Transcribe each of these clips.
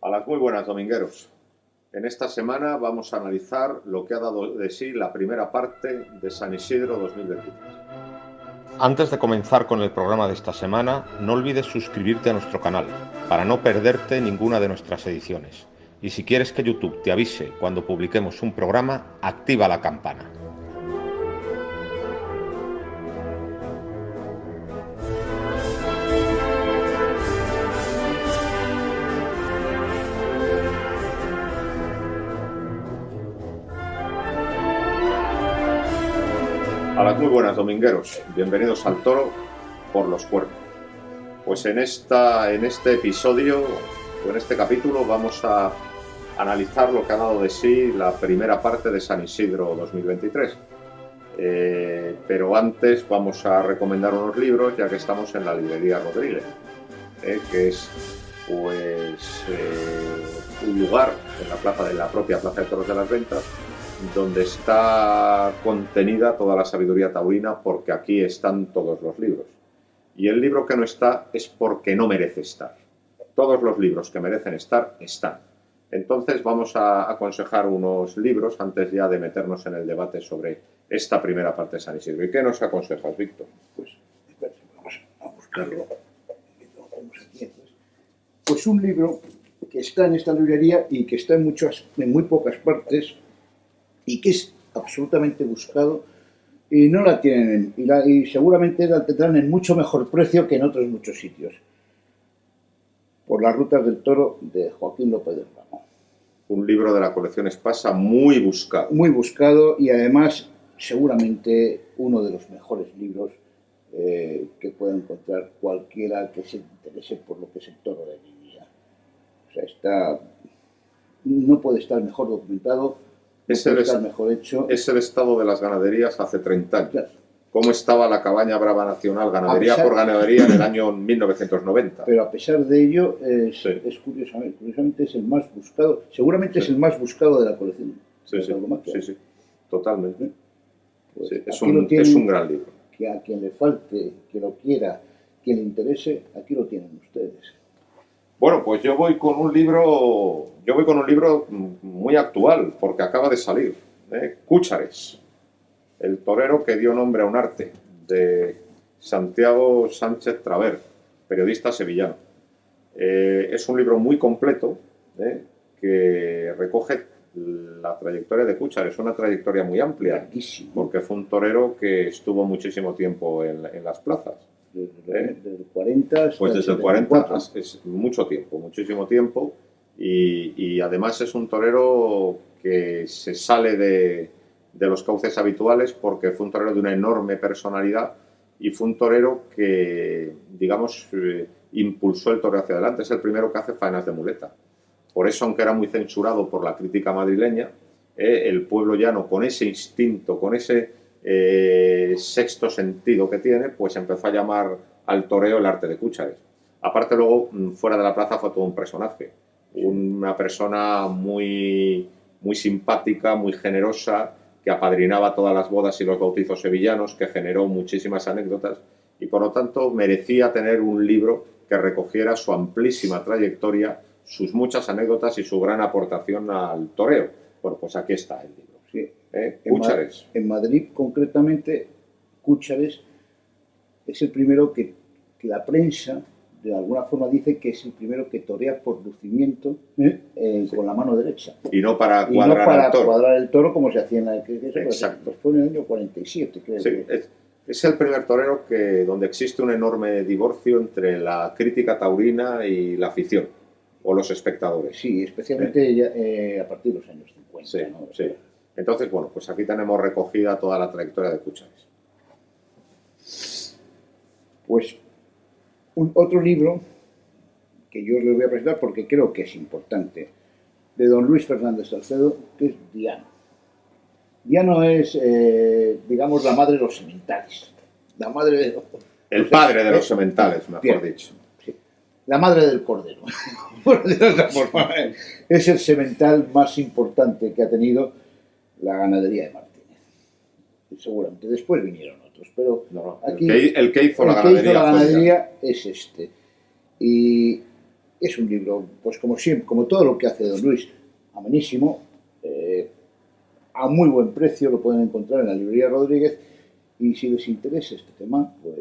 A las muy buenas, domingueros. En esta semana vamos a analizar lo que ha dado de sí la primera parte de San Isidro 2023. Antes de comenzar con el programa de esta semana, no olvides suscribirte a nuestro canal para no perderte ninguna de nuestras ediciones. Y si quieres que YouTube te avise cuando publiquemos un programa, activa la campana. A las muy buenas, domingueros. Bienvenidos al Toro por los Cuernos. Pues en este episodio, o en este capítulo, vamos a analizar lo que ha dado de sí la primera parte de San Isidro 2023. Pero antes vamos a recomendar unos libros, ya que estamos en la librería Rodríguez, que es pues un lugar en la propia Plaza de Toros de las Ventas, donde está contenida toda la sabiduría taurina, porque aquí están todos los libros. Y el libro que no está es porque no merece estar. Todos los libros que merecen estar, están. Entonces vamos a aconsejar unos libros antes ya de meternos en el debate sobre esta primera parte de San Isidro. ¿Y qué nos aconsejas, Víctor? Pues vamos a buscarlo. Pues un libro que está en esta librería y que está en muy pocas partes y que es absolutamente buscado y no la tienen y seguramente la tendrán en mucho mejor precio que en otros muchos sitios. Por las rutas del toro, de Joaquín López del Ramo. Un libro de la colección Espasa muy buscado. Muy buscado y además seguramente uno de los mejores libros que pueda encontrar cualquiera que se interese por lo que es el toro de lidia. O sea, no puede estar mejor documentado, puede estar mejor hecho. Es el estado de las ganaderías hace 30 años. Claro. Cómo estaba la cabaña brava nacional, ganadería por ganadería, en el año 1990. Pero a pesar de ello, Sí. es curiosamente es el más buscado, seguramente es el más buscado de la colección. Sí, totalmente. Pues sí, es un gran libro. Que a quien le falte, que lo quiera, quien le interese, aquí lo tienen ustedes. Bueno, pues yo voy con un libro muy actual, porque acaba de salir, Cúchares, el torero que dio nombre a un arte, de Santiago Sánchez Traver, periodista sevillano. Es un libro muy completo, que recoge la trayectoria de Cúchares, una trayectoria muy amplia, Larguísimo. porque fue un torero que estuvo muchísimo tiempo en las plazas. Desde el 40 hasta pues desde el 40 74. es muchísimo tiempo, y además es un torero que se sale de los cauces habituales, porque fue un torero de una enorme personalidad y fue un torero que, digamos, impulsó el toreo hacia adelante. Es el primero que hace faenas de muleta. Por eso, aunque era muy censurado por la crítica madrileña, el pueblo llano, con ese instinto, con ese sexto sentido que tiene, pues empezó a llamar al toreo el arte de Cúchares. Aparte, luego, fuera de la plaza fue todo un personaje, una persona muy simpática, muy generosa, que apadrinaba todas las bodas y los bautizos sevillanos, que generó muchísimas anécdotas, y por lo tanto merecía tener un libro que recogiera su amplísima trayectoria, sus muchas anécdotas y su gran aportación al toreo. Bueno, pues aquí está el libro. Sí. Cúchares. En Madrid, concretamente, Cúchares es el primero que la prensa, de alguna forma, dice que es el primero que torea por lucimiento con la mano derecha. Y no para cuadrar el toro como se hacía en la... Exacto. Pues fue en el año 47, creo. Sí, es el primer torero donde existe un enorme divorcio entre la crítica taurina y la afición, o los espectadores. Sí, especialmente a partir de los años 50. Sí, ¿no? sí. Entonces, bueno, pues aquí tenemos recogida toda la trayectoria de Cúchares. Pues otro libro que yo les voy a presentar porque creo que es importante, de don Luis Fernández Salcedo, que es Diano. Diano es, digamos, la madre de los sementales. La madre de... El padre de los sementales, mejor bien, dicho. Sí. La madre del cordero. Por decirlo de otra forma, es el semental más importante que ha tenido la ganadería de Martínez. Y seguramente después vinieron otros, pero No, aquí el que hizo la ganadería es este. Y Es un libro, pues como siempre, como todo lo que hace don Luis, amenísimo, a muy buen precio, lo pueden encontrar en la librería Rodríguez, y si les interesa este tema, pues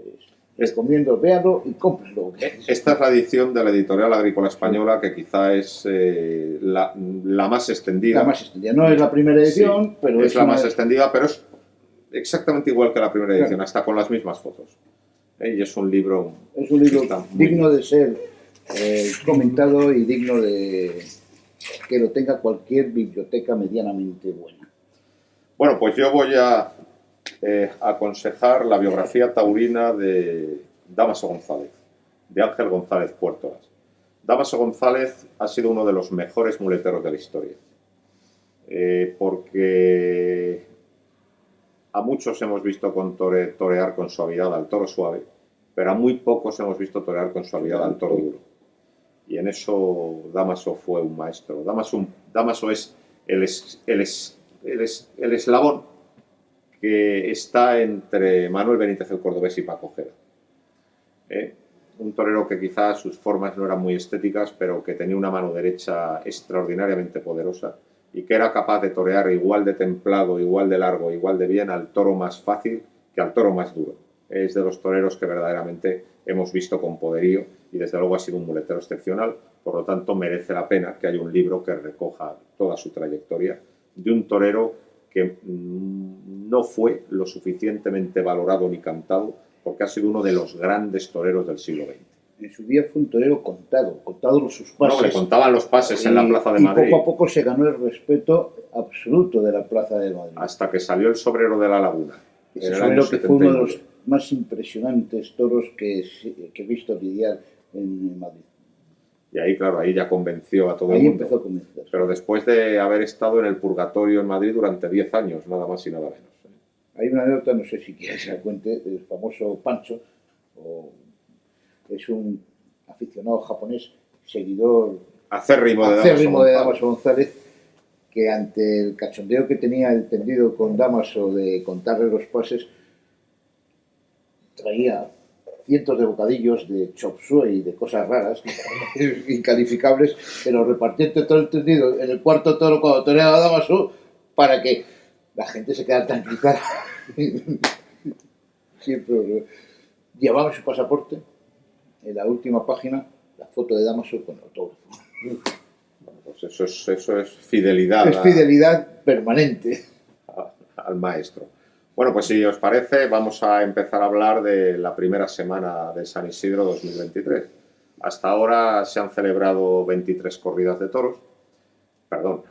recomiendo véanlo y cómprenlo. Esta es la edición de la Editorial Agrícola Española, que quizá es la más extendida. La más extendida, no es la primera edición, sí, pero es la más extendida, pero es exactamente igual que la primera edición, hasta con las mismas fotos. Y es un libro digno de ser comentado y digno de que lo tenga cualquier biblioteca medianamente buena. Bueno, pues yo voy a aconsejar la biografía taurina de Dámaso González, de Ángel González Puertolas. Dámaso González ha sido uno de los mejores muleteros de la historia, porque a muchos hemos visto torear con suavidad al toro suave, pero a muy pocos hemos visto torear con suavidad al toro duro. Y en eso Dámaso fue un maestro. Dámaso es el eslabón que está entre Manuel Benítez el Cordobés y Paco Gera. Un torero que quizás sus formas no eran muy estéticas, pero que tenía una mano derecha extraordinariamente poderosa y que era capaz de torear igual de templado, igual de largo, igual de bien al toro más fácil que al toro más duro. Es de los toreros que verdaderamente hemos visto con poderío y desde luego ha sido un muletero excepcional, por lo tanto merece la pena que haya un libro que recoja toda su trayectoria de un torero que no fue lo suficientemente valorado ni cantado, porque ha sido uno de los grandes toreros del siglo XX. En su día fue un torero contado sus pases. No, le contaban los pases en la Plaza de Madrid. Y poco a poco se ganó el respeto absoluto de la Plaza de Madrid. Hasta que salió el sobrero de la Laguna. Ese sobrero que fue uno de los más impresionantes toros que he visto lidiar en Madrid. Y ahí, claro, ahí ya convenció a todo el mundo. Ahí empezó a convencer. Pero después de haber estado en el purgatorio en Madrid durante 10 años, nada más y nada menos. Hay una anécdota, no sé si quieres que la cuente, el famoso Pancho, es un aficionado japonés, seguidor acérrimo de Dámaso González, que ante el cachondeo que tenía el tendido con Dámaso de contarle los pases, traía cientos de bocadillos de chop suey y de cosas raras, incalificables, pero repartía entre todo el tendido en el cuarto toro cuando toreaba Dámaso para que la gente se quedara tranquilizada. Siempre llevaba su pasaporte, en la última página, la foto de Dámaso con autógrafo. Bueno, pues eso es fidelidad. Es fidelidad permanente al maestro. Bueno, pues si os parece, vamos a empezar a hablar de la primera semana de San Isidro 2023. Hasta ahora se han celebrado 23 corridas de toros. Perdón,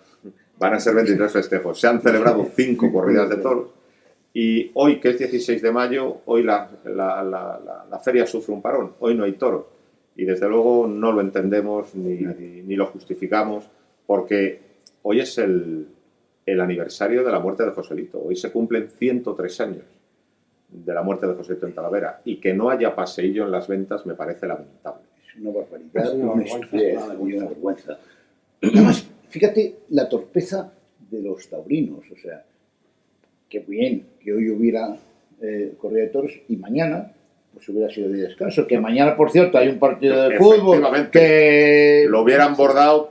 van a ser 23 festejos. Se han celebrado 5 corridas de toros. Y hoy, que es 16 de mayo, hoy la feria sufre un parón. Hoy no hay toros. Y desde luego no lo entendemos ni lo justificamos, porque hoy es el aniversario de la muerte de Joselito. Hoy se cumplen 103 años de la muerte de Joselito en Talavera. Y que no haya paseillo en las ventas me parece lamentable. Es una barbaridad, una vergüenza. Además, fíjate la torpeza de los taurinos. O sea, qué bien que hoy hubiera corrida de toros y mañana pues hubiera sido de descanso. Que mañana, por cierto, hay un partido de fútbol que lo hubieran bordado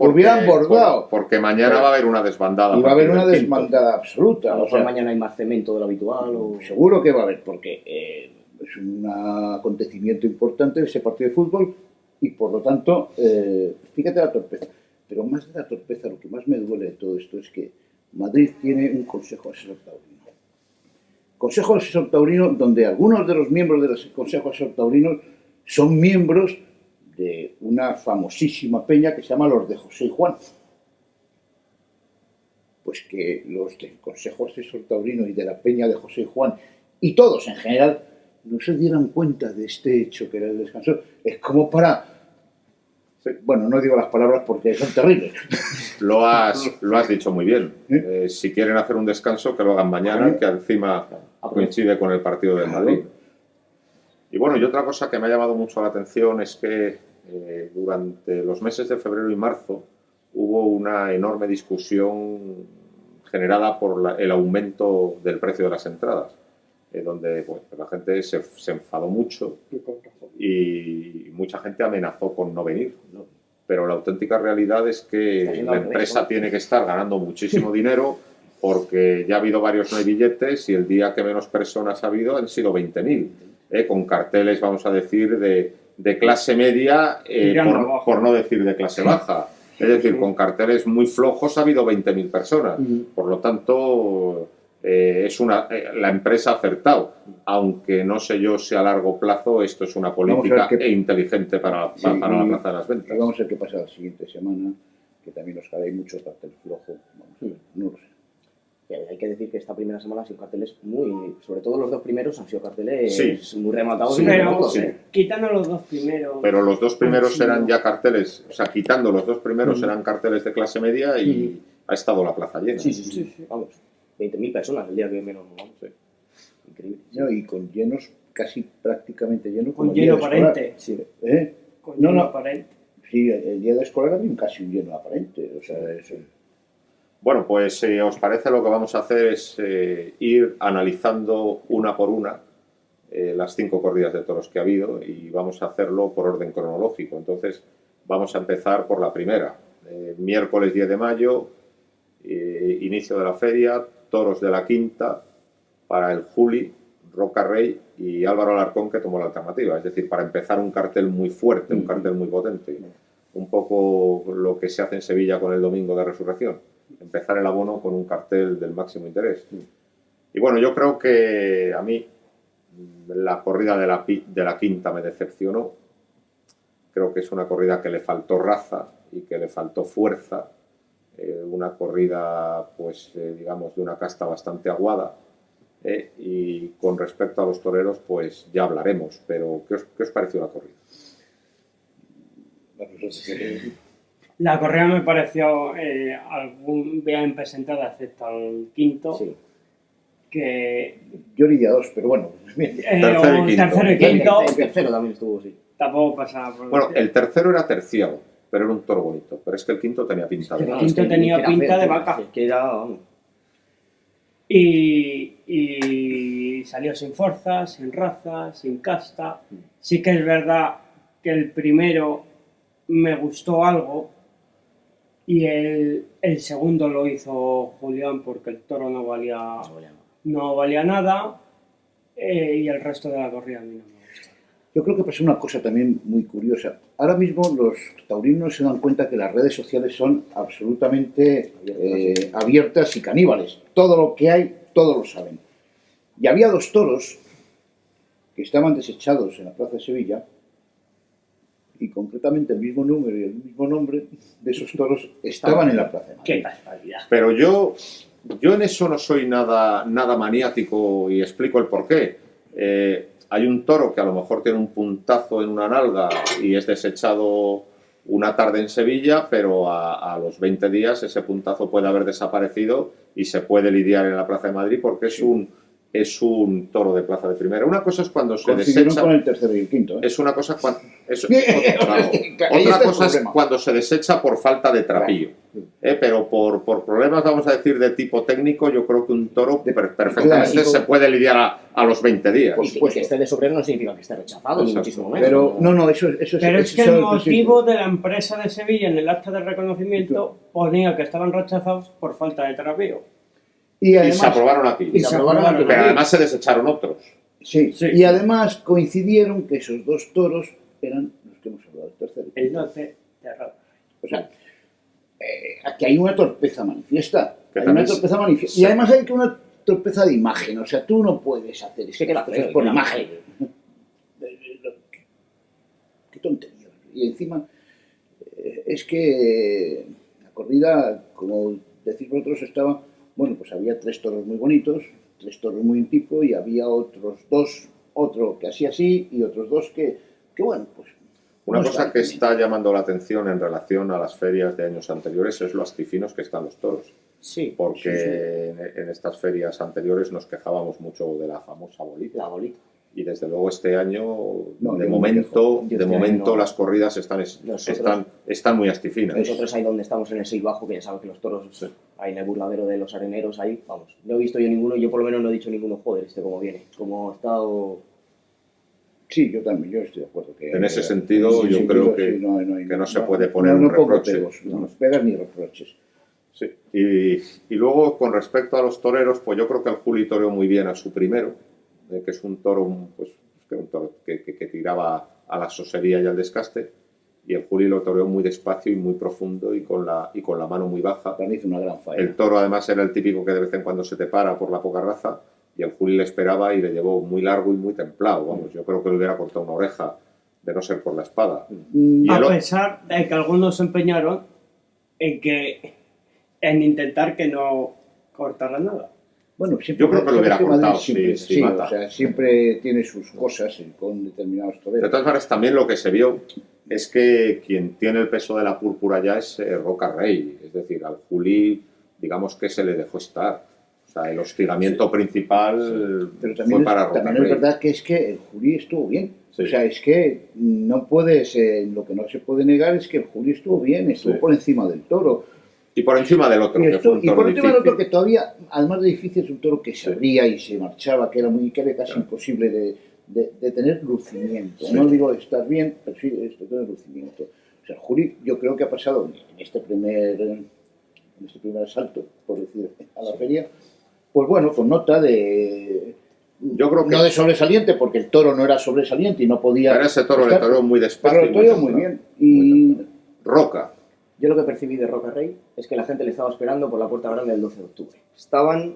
porque mañana va a haber una desbandada. Y va a haber una desbandada absoluta. A lo mejor mañana hay más cemento del habitual. Seguro que va a haber, porque es un acontecimiento importante ese partido de fútbol y por lo tanto, fíjate la torpeza. Pero más de la torpeza, lo que más me duele de todo esto es que Madrid tiene un consejo asesor taurino. Consejo Asesor Taurino, donde algunos de los miembros del Consejo Asesor Taurino son miembros de una famosísima peña que se llama los de José y Juan. Pues que los del Consejo Asesor Taurino y de la peña de José y Juan, y todos en general, no se dieran cuenta de este hecho que era el descanso. Es como para... Bueno, no digo las palabras porque son terribles. Lo has dicho muy bien. Si quieren hacer un descanso, que lo hagan mañana, que encima coincide con el partido del Madrid. Y bueno, y otra cosa que me ha llamado mucho la atención es que durante los meses de febrero y marzo hubo una enorme discusión generada por el aumento del precio de las entradas, donde pues, la gente se enfadó mucho y mucha gente amenazó con no venir, ¿no? pero la auténtica realidad es que la empresa tiene que estar ganando muchísimo dinero porque ya ha habido varios no hay billetes y el día que menos personas ha habido han sido 20.000, con carteles, vamos a decir, de clase media, por no decir de clase baja. Es decir, con carteles muy flojos ha habido 20.000 personas. Por lo tanto, la empresa ha acertado. Aunque no sé yo si a largo plazo esto es una política inteligente para la Plaza de las Ventas. Vamos a ver qué pasa la siguiente semana, que también os haré mucho cartel flojo. Vamos a ver, no lo sé. Hay que decir que esta primera semana han sido carteles muy... Sobre todo los dos primeros han sido carteles muy rematados. Pero quitando los dos primeros... Pero los dos primeros eran ya carteles, o sea, quitando los dos primeros eran carteles de clase media y ha estado la plaza llena. Sí. Vamos, 20.000 personas el día que menos vamos. Increíble. No, y con llenos, casi prácticamente llenos. Con lleno aparente. Sí. Con lleno aparente. Sí, el día de escolar había casi un lleno aparente. O sea, eso... Bueno, pues si os parece, lo que vamos a hacer es ir analizando una por una las 5 corridas de toros que ha habido y vamos a hacerlo por orden cronológico. Entonces, vamos a empezar por la primera. Miércoles 10 de mayo, inicio de la feria, toros de la quinta para el Juli, Roca Rey y Álvaro Alarcón, que tomó la alternativa. Es decir, para empezar un cartel muy fuerte, un cartel muy potente. Un poco lo que se hace en Sevilla con el Domingo de Resurrección. Empezar el abono con un cartel del máximo interés. Y bueno, yo creo que a mí la corrida de la quinta me decepcionó. Creo que es una corrida que le faltó raza y que le faltó fuerza. Una corrida, pues, digamos, de una casta bastante aguada. Y con respecto a los toreros, pues ya hablaremos. Pero, ¿qué os pareció la corrida? La correa me pareció algún bien presentada, excepto un quinto. Sí. Que... Yo diría 2, pero bueno. Tercero y quinto. El tercero también estuvo, sí. Tampoco pasaba por... Bueno, el tercero era terciado, pero era un toro bonito. Pero es que el quinto tenía pinta de El quinto tenía pinta de vaca. Es que era, vamos. Y salió sin fuerza, sin raza, sin casta. Sí que es verdad que el primero me gustó algo y el segundo lo hizo Julián porque el toro no valía nada y el resto de la corrida a mí no me gusta. Yo creo que pasó una cosa también muy curiosa. Ahora mismo los taurinos se dan cuenta que las redes sociales son absolutamente abiertas y caníbales. Todo lo que hay, todos lo saben. Y había 2 toros que estaban desechados en la Plaza de Sevilla y concretamente el mismo número y el mismo nombre de esos toros estaban en la Plaza de Madrid. ¡Qué casualidad! Pero yo en eso no soy nada maniático y explico el porqué. Hay un toro que a lo mejor tiene un puntazo en una nalga y es desechado una tarde en Sevilla, pero a los 20 días ese puntazo puede haber desaparecido y se puede lidiar en la Plaza de Madrid porque es un toro de plaza de primera. Una cosa es cuando se desecha... con el tercero y el quinto. Es una cosa cuando... Otra cosa es cuando se desecha por falta de trapillo. Pero por problemas, vamos a decir, de tipo técnico, yo creo que un toro perfectamente se puede lidiar a los 20 días. Y que esté de sobrero no significa que esté rechazado, ni muchísimo menos. Pero no, eso Pero es que el motivo de la empresa de Sevilla en el acta de reconocimiento ponía que estaban rechazados por falta de trapillo. Y además, se aprobaron aquí. Pero además se desecharon otros. Sí. Y además coincidieron que esos 2 toros eran los que hemos hablado, el tercero. El 12 de Roca. O sea, aquí hay una torpeza manifiesta. Sí. Y además hay una torpeza de imagen. O sea, tú no puedes hacer eso por imagen. Qué tontería. Y encima, es que la corrida, como decís vosotros, estaba... Bueno, pues había 3 toros muy bonitos, 3 toros muy en tipo, y había otros 2, otro que así, y otros 2 que bueno, pues... Una cosa que está llamando la atención en relación a las ferias de años anteriores es lo astifinos que están los toros. Sí. Porque en estas ferias anteriores nos quejábamos mucho de la famosa bolita. La bolita. Y desde luego este año, de momento las corridas están muy astifinas. Nosotros ahí donde estamos en el 6 bajo, que ya saben que los toros, ahí en el burladero de los areneros, ahí, vamos, no he visto yo ninguno, yo por lo menos no he dicho ninguno, joder, como viene, como ha estado... Sí, yo también, yo estoy de acuerdo. En ese sentido, yo creo que, sí, que no se puede poner un pongo reproche. pegos, no pegas ni reproches. Sí. Y luego, con respecto a los toreros, pues yo creo que el Juli toreó muy bien a su primero, que es un toro, pues, que tiraba a la sosería y al descaste, y el Juli lo toreó muy despacio y muy profundo y con la mano muy baja. Para mí hizo una gran falla. El toro, además, era el típico que de vez en cuando se te para por la poca raza, y el Juli le esperaba y le llevó muy largo y muy templado. Vamos, yo creo que le hubiera cortado una oreja, de no ser por la espada. Y a pesar de que algunos se empeñaron en intentar que no cortara nada. Bueno, siempre, yo creo que lo hubiera cortado, siempre, sí, o sea, siempre tiene sus cosas con determinados toreros. De todas maneras, también lo que se vio es que quien tiene el peso de la púrpura ya es Roca Rey, es decir, al Juli, digamos que se le dejó estar. O sea, el hostigamiento principal pero también fue para Roca también Rey. Es verdad que es que el Juli estuvo bien. Sí. O sea, es que no puedes, lo que no se puede negar es que el Juli estuvo bien, estuvo por encima del toro. Y por encima del otro, que fue un toro y por encima del otro difícil. que todavía, además de difícil, es un toro que se abría y se marchaba, que era casi imposible de tener lucimiento. No digo estar bien, pero sí de tener lucimiento. O sea, el Juli yo creo que ha pasado en este primer asalto, por decir, a la feria, pues bueno, con nota de... Yo creo que no de sobresaliente, porque el toro no era sobresaliente y no podía... Pero ese toro le toreó muy despacio. Pero le toreó muy bien. Y Roca. Yo lo que percibí de Roca Rey es que la gente le estaba esperando por la puerta grande del 12 de octubre. Estaban...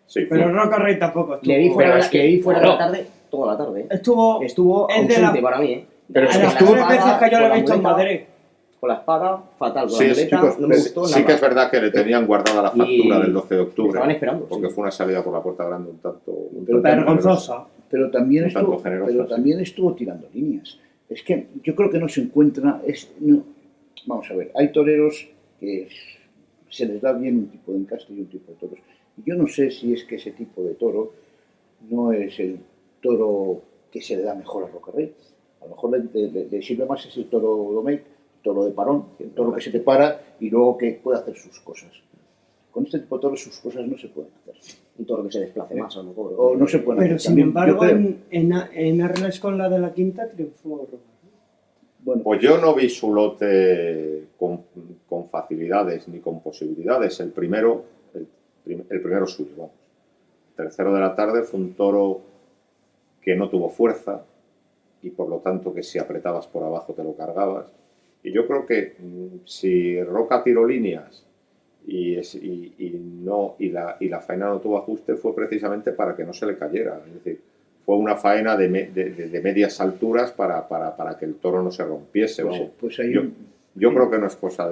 Sí, pero Roca Rey tampoco estuvo. Le vi fuera, claro. de la tarde, toda la tarde. es Estuvo de ausente para mí, Pero a las 3 veces que yo lo he visto en Madrid. Con la espada, fatal. Con Sí, la muleta, chicos, no me gustó sí nada. que es verdad que le tenían guardada la factura del 12 de octubre. Estaban esperando. Porque sí. fue una salida por la puerta grande un tanto Vergonzosa. Pero también, un tanto generosa, sí. también estuvo tirando líneas. Es que yo creo que no se encuentra... vamos a ver, hay toreros que se les da bien un tipo de encaste y un tipo de toros. Y yo no sé si es que ese tipo de toro no es el toro que se le da mejor a Roca Rey. A lo mejor le sirve más ese toro domecq, el toro de parón, el toro que se te para y luego que puede hacer sus cosas. Con este tipo de toros sus cosas no se pueden hacer. Un toro que se desplace más, a lo mejor. O no se pueden Pero hacer. sin También, embargo, yo creo. en Arles con la de la quinta triunfó Roca. Bueno, Pues yo no vi su lote con facilidades ni con posibilidades. El primero suyo, vamos. El tercero de la tarde fue un toro que no tuvo fuerza y por lo tanto que si apretabas por abajo te lo cargabas. Y yo creo que si Roca tiró líneas y la faena no tuvo ajuste fue precisamente para que no se le cayera. Es decir, fue una faena de medias alturas para que el toro no se rompiese. pues hay yo creo que no es cosa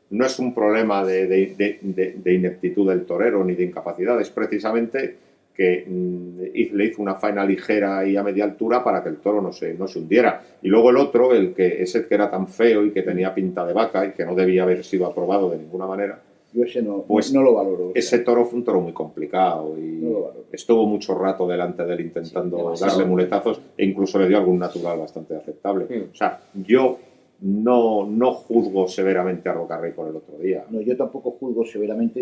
no es un problema de ineptitud del torero ni de incapacidad, es precisamente que le hizo una faena ligera y a media altura para que el toro no se hundiera. Y luego el otro, ese que era tan feo y que tenía pinta de vaca y que no debía haber sido aprobado de ninguna manera, yo ese no lo valoro. Ese toro fue un toro muy complicado y estuvo mucho rato delante de él intentando darle muletazos e incluso le dio algún natural bastante aceptable. O sea, yo no juzgo severamente a Roca Rey por el otro día. No, yo tampoco juzgo severamente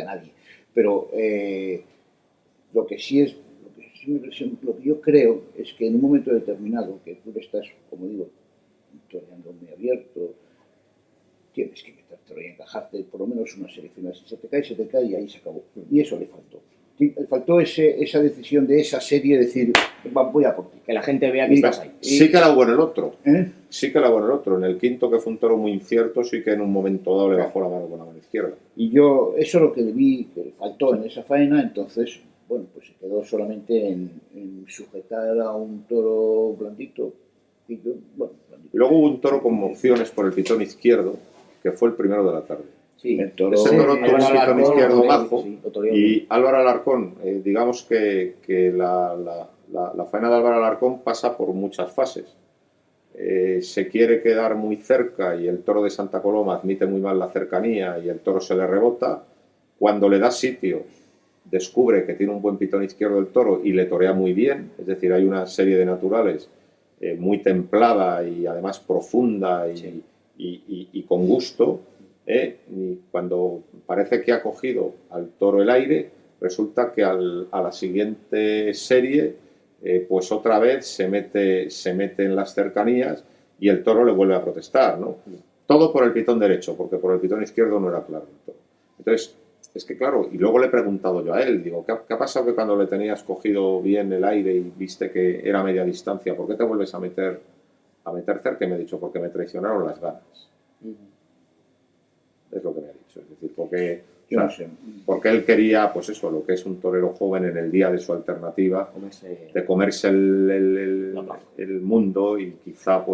a nadie. Pero lo que yo creo es que en un momento determinado, que tú estás, como digo, toreando muy abierto, tienes que meterte y encajarte por lo menos una selección. Si se te cae y ahí se acabó. Y eso le faltó. Le faltó esa decisión de esa serie, decir, voy a por ti. Que la gente vea que estás ahí. Sí que la hubo en el otro. ¿Eh? Sí que la hubo en el otro. En el quinto, que fue un toro muy incierto, sí que en un momento dado le bajó la mano con la mano izquierda. Y yo, eso es lo que le vi que le faltó en esa faena, entonces, bueno, pues se quedó solamente en sujetar a un toro blandito. Y luego hubo un toro con opciones por el pitón izquierdo, que fue el primero de la tarde. Sí, el toro, ese toro tuvo un pitón izquierdo bajo, y Álvaro Alarcón, digamos que la faena de Álvaro Alarcón pasa por muchas fases. Se quiere quedar muy cerca y el toro de Santa Coloma admite muy mal la cercanía y el toro se le rebota. Cuando le da sitio, descubre que tiene un buen pitón izquierdo el toro y le torea muy bien, es decir, hay una serie de naturales muy templada y además profunda y con gusto. Y cuando parece que ha cogido al toro el aire, resulta que a la siguiente serie pues otra vez se mete en las cercanías y el toro le vuelve a protestar, ¿no? Todo por el pitón derecho, porque por el pitón izquierdo no era claro el toro. Entonces, es que claro, y luego le he preguntado yo a él, digo, ¿qué ha pasado que cuando le tenías cogido bien el aire y viste que era media distancia, ¿por qué te vuelves a meter cerca? Y me ha dicho, porque me traicionaron las ganas. Es lo que me ha dicho, es decir, porque, Yo o no sea, sé. porque él quería, pues eso, lo que es un torero joven en el día de su alternativa, de comerse el mundo y quizá,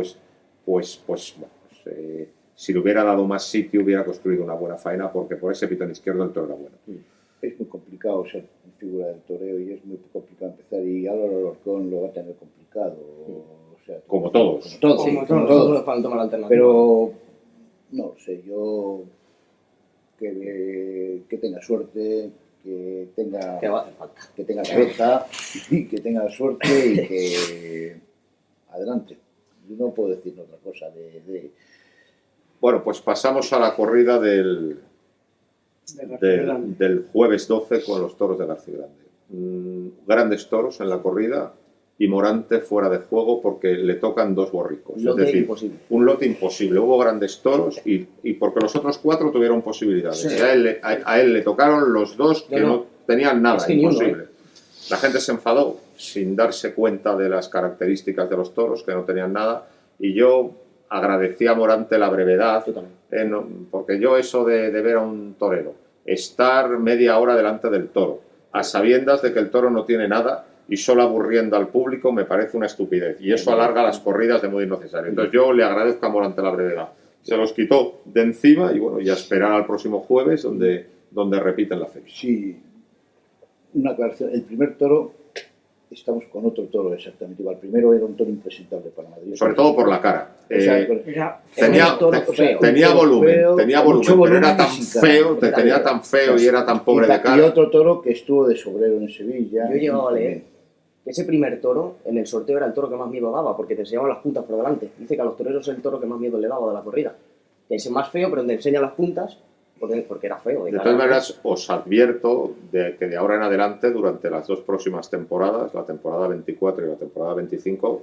si le hubiera dado más sitio, hubiera construido una buena faena, porque por ese pitón izquierdo el toro era bueno. Es muy complicado ser figura del toreo y es muy complicado empezar, y Álvaro Alarcón lo va a tener complicado. O sea, Como todos. Como Como todos. para tomar la alternativa. Pero no lo sé, yo que tenga suerte, que tenga Que va a hacer falta. que tenga cabeza y que tenga suerte y que adelante. Yo no puedo decir otra cosa Bueno, pues pasamos a la corrida del jueves 12 con los toros de García Grande. Grandes toros en la corrida y Morante fuera de juego porque le tocan dos borricos. Un lote es decir, imposible. un lote imposible. Hubo grandes toros y porque los otros cuatro tuvieron posibilidades. Sí. A él le tocaron los dos que no tenían nada, Es que ni uno, imposible. La gente se enfadó sin darse cuenta de las características de los toros, que no tenían nada, y yo agradecí a Morante la brevedad, Yo también. porque yo eso de ver a un torero, estar media hora delante del toro, a sabiendas de que el toro no tiene nada y solo aburriendo al público, me parece una estupidez, y eso alarga las corridas de modo innecesario. Entonces yo le agradezco a Morante la brevedad. Se los quitó de encima y bueno, y a esperar al próximo jueves donde repiten la fecha. Sí, una aclaración. El primer toro, estamos con otro toro exactamente igual. El primero era un toro impresentable para Madrid. Sobre todo por la cara. O sea, Era Tenía, un toro feo. tenía un toro volumen, feo, tenía con volumen, mucho pero era volumen tan y sin cara. feo, tenía tan feo y era tan pobre de Y cara. otro toro que estuvo de sobrero en Sevilla. Yo he llegado a también. leer que ese primer toro, en el sorteo era el toro que más miedo daba, porque te enseñaban las puntas por delante. Dice que a los toreros es el toro que más miedo le daba de la corrida. Que es el más feo, pero te enseña las puntas, porque era feo. De cara. todas maneras, os advierto de que de ahora en adelante, durante las dos próximas temporadas, la temporada 24 y la temporada 25,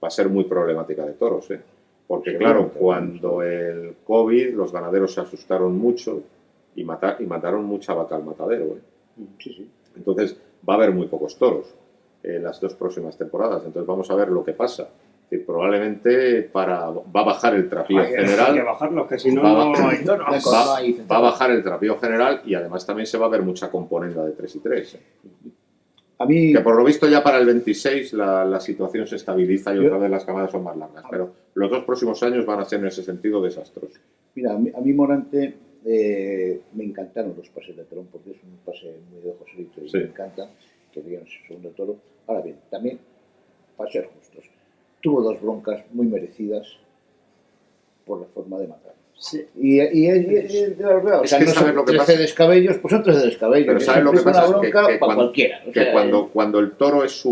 va a ser muy problemática de toros, ¿eh? Porque claro, Seguramente. cuando el COVID, los ganaderos se asustaron mucho y mataron mucha vaca al matadero, ¿eh? Sí, sí. Entonces va a haber muy pocos toros en las dos próximas temporadas. Entonces vamos a ver lo que pasa. Que probablemente va a bajar el trapío Hay que general. bajarlo, que si no, Va- no hay toros. Va a bajar el trapío general y además también se va a ver mucha componenda de 3 y 3. A mí, Que por lo visto ya para el 26 la situación se estabiliza y otra vez las camadas son más largas. Pero los dos próximos años van a ser en ese sentido desastrosos. mira, a mí Morante me encantaron los pases de Terón porque es un pase muy de Joselito y Sí. me encanta que digan su segundo toro. Ahora bien, también, para ser justos, tuvo dos broncas muy merecidas por la forma de matar. Sí. Y o Es sea, que no sabes son lo que 13 pasa. descabellos, pues son 13 descabellos. Pero Es ¿sabes lo que una pasa? Es bronca que para cuando, cualquiera. O sea, cuando el toro es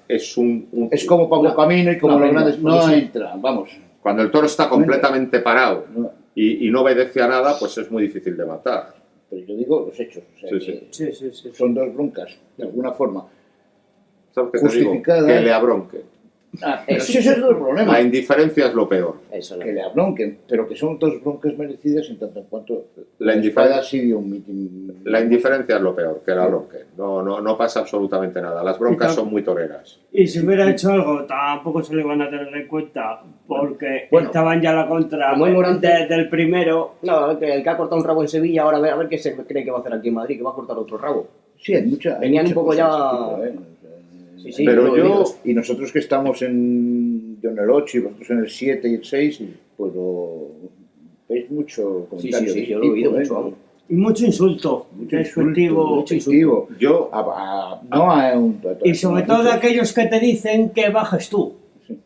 es como Pablo Camino y como una los venda, grandes, no porque sí. entra, vamos. cuando el toro está completamente parado No, y no obedece a nada, pues es muy difícil de matar. pero yo digo los hechos, o sea, Sí, que Sí, sí, sí. son dos broncas, de alguna forma. ¿Sabes qué te digo? Justificada. Que le abronque. Pero sí, ese es el problema. La indiferencia es lo peor. Eso no. Que le abronquen, pero que son dos broncas merecidas en tanto en cuanto La espada sí dio un mitin. La indiferencia es lo peor, que la bronque. No pasa absolutamente nada. Las broncas son muy toreras. Y si hubiera hecho algo, tampoco se le van a tener en cuenta, porque Bueno, estaban ya a la contra como es Morante- del primero. No, que el que ha cortado un rabo en Sevilla, ahora a ver qué se cree que va a hacer aquí en Madrid, que va a cortar otro rabo. Sí, hay mucha. hay Venían mucha un poco cosa de ya- ese tipo, ¿eh? Sí, sí, Pero lo yo- digo. Y nosotros que estamos en el 8 y vosotros en el 7 y el 6, pues veis mucho comentario sí, de yo ese lo he oído tipo, mucho, vamos. Y mucho insulto, Mucho despectivo. insulto, despectivo. Yo, No a un Y sobre todo de aquellos que te dicen que bajes tú.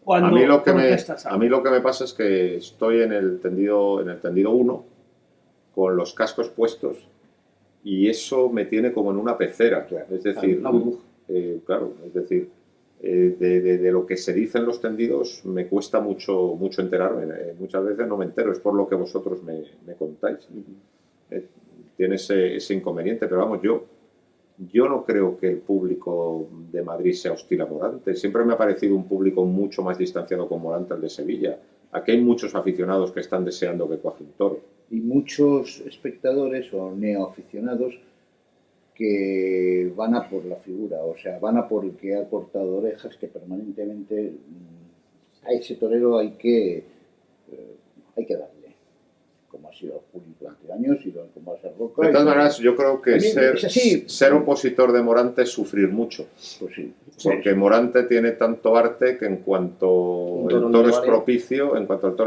Cuando a mí lo que protestas algo. me pasa es que estoy en el tendido 1 con los cascos puestos y eso me tiene como en una pecera. Es decir, Una burbuja. claro, es decir, de lo que se dice en los tendidos me cuesta mucho enterarme. Muchas veces no me entero, es por lo que vosotros me contáis. Tiene ese inconveniente, pero vamos, yo yo no creo que el público de Madrid sea hostil a Morante. Siempre me ha parecido un público mucho más distanciado con Morante el de Sevilla. Aquí hay muchos aficionados que están deseando que cuaje un toro. Y muchos espectadores o neoaficionados que van a por la figura, o sea, van a por el que ha cortado orejas, que permanentemente a ese torero hay que darle, como ha sido Juli durante años y como va a ser Roca. De todas maneras, yo creo que También es así. ser opositor de Morante es sufrir mucho. Pues sí. Porque Morante tiene tanto arte que en cuanto el toro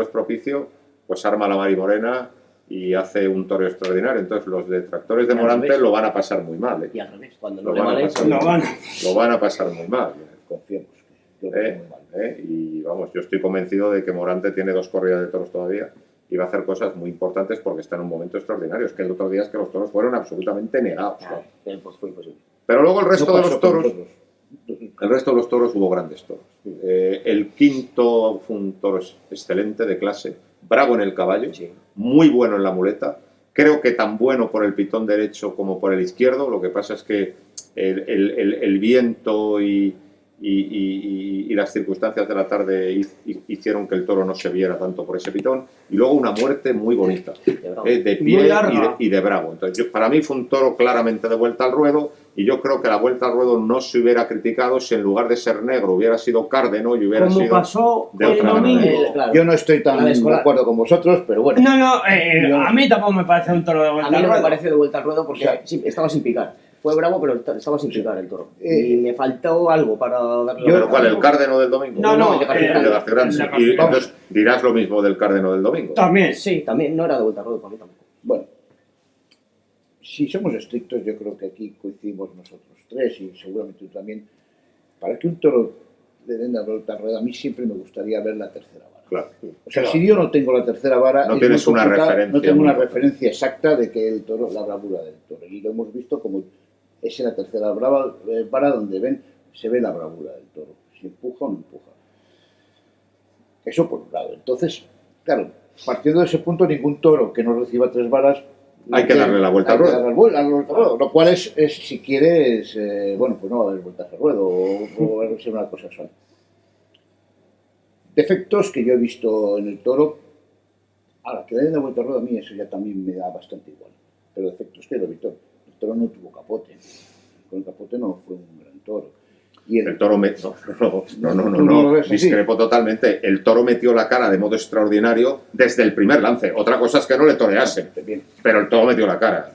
es propicio, pues arma la marimorena y hace un toro extraordinario. Entonces los detractores de Morante lo van a pasar muy mal. Y al revés, cuando no Lo le van a vale, pasar lo van a pasar muy mal. Confiemos. Yo creo que muy mal. Y vamos, yo estoy convencido de que Morante tiene 2 corridas de toros todavía y va a hacer cosas muy importantes porque está en un momento extraordinario. Es que el otro día es que los toros fueron absolutamente negados. pues fue imposible. Pero luego el resto No de pasó los con toros... nosotros. El resto de los toros hubo grandes toros. El quinto fue un toro excelente, de clase, bravo en el caballo, Sí. muy bueno en la muleta. Creo que tan bueno por el pitón derecho como por el izquierdo. Lo que pasa es que el viento y las circunstancias de la tarde hicieron que el toro no se viera tanto por ese pitón. Y luego una muerte muy bonita, de Muy pie larga. y de bravo. Entonces, para mí fue un toro claramente de vuelta al ruedo. Y yo creo que la vuelta al ruedo no se hubiera criticado si en lugar de ser negro hubiera sido cárdeno y hubiera Como sido pasó de el otra domingo. manera. Claro. Yo no estoy tan La de de escolar. acuerdo con vosotros, pero bueno. No, a mí tampoco me parece un toro de A vuelta mí al no me ruedo. pareció de vuelta al ruedo porque O sea, estaba sin picar. Fue bravo, pero estaba sin picar el toro. Y me faltó algo para darle la ¿Pero cuál? ¿El vuelta. cárdeno del domingo? No, el de García El de García Grande. el de Y García Grande. entonces dirás lo mismo del cárdeno del domingo. También. Sí, también no era de vuelta al ruedo para mí tampoco. Bueno, si somos estrictos, yo creo que aquí coincidimos nosotros tres y seguramente tú también. Para que un toro le den la vuelta al ruedo, a mí siempre me gustaría ver la tercera vara. Claro. O sea, si yo no tengo la tercera vara, No es tienes muy una complicado, referencia no tengo muy una importante. referencia exacta de que el toro, la bravura del toro. Y lo hemos visto como es en la tercera vara donde se ve la bravura del toro, si empuja o no empuja. Eso por un lado. Entonces, claro, partiendo de ese punto, ningún toro que no reciba 3 varas Hay que darle la vuelta al ruedo. hay que darle la vuelta al ruedo, lo cual es si quieres, bueno, pues no va a haber vueltas al ruedo o va a ser una cosa suave. Defectos que yo he visto en el toro, ahora que le den la vuelta al ruedo a mí eso ya también me da bastante igual, pero defectos que lo he visto. El toro no tuvo capote, con el capote no fue un gran toro. Y El toro metió... No lo No, ves así. discrepo totalmente. El toro metió la cara de modo extraordinario desde el primer lance. Otra cosa es que no le toreasen, bien. pero el toro metió la cara.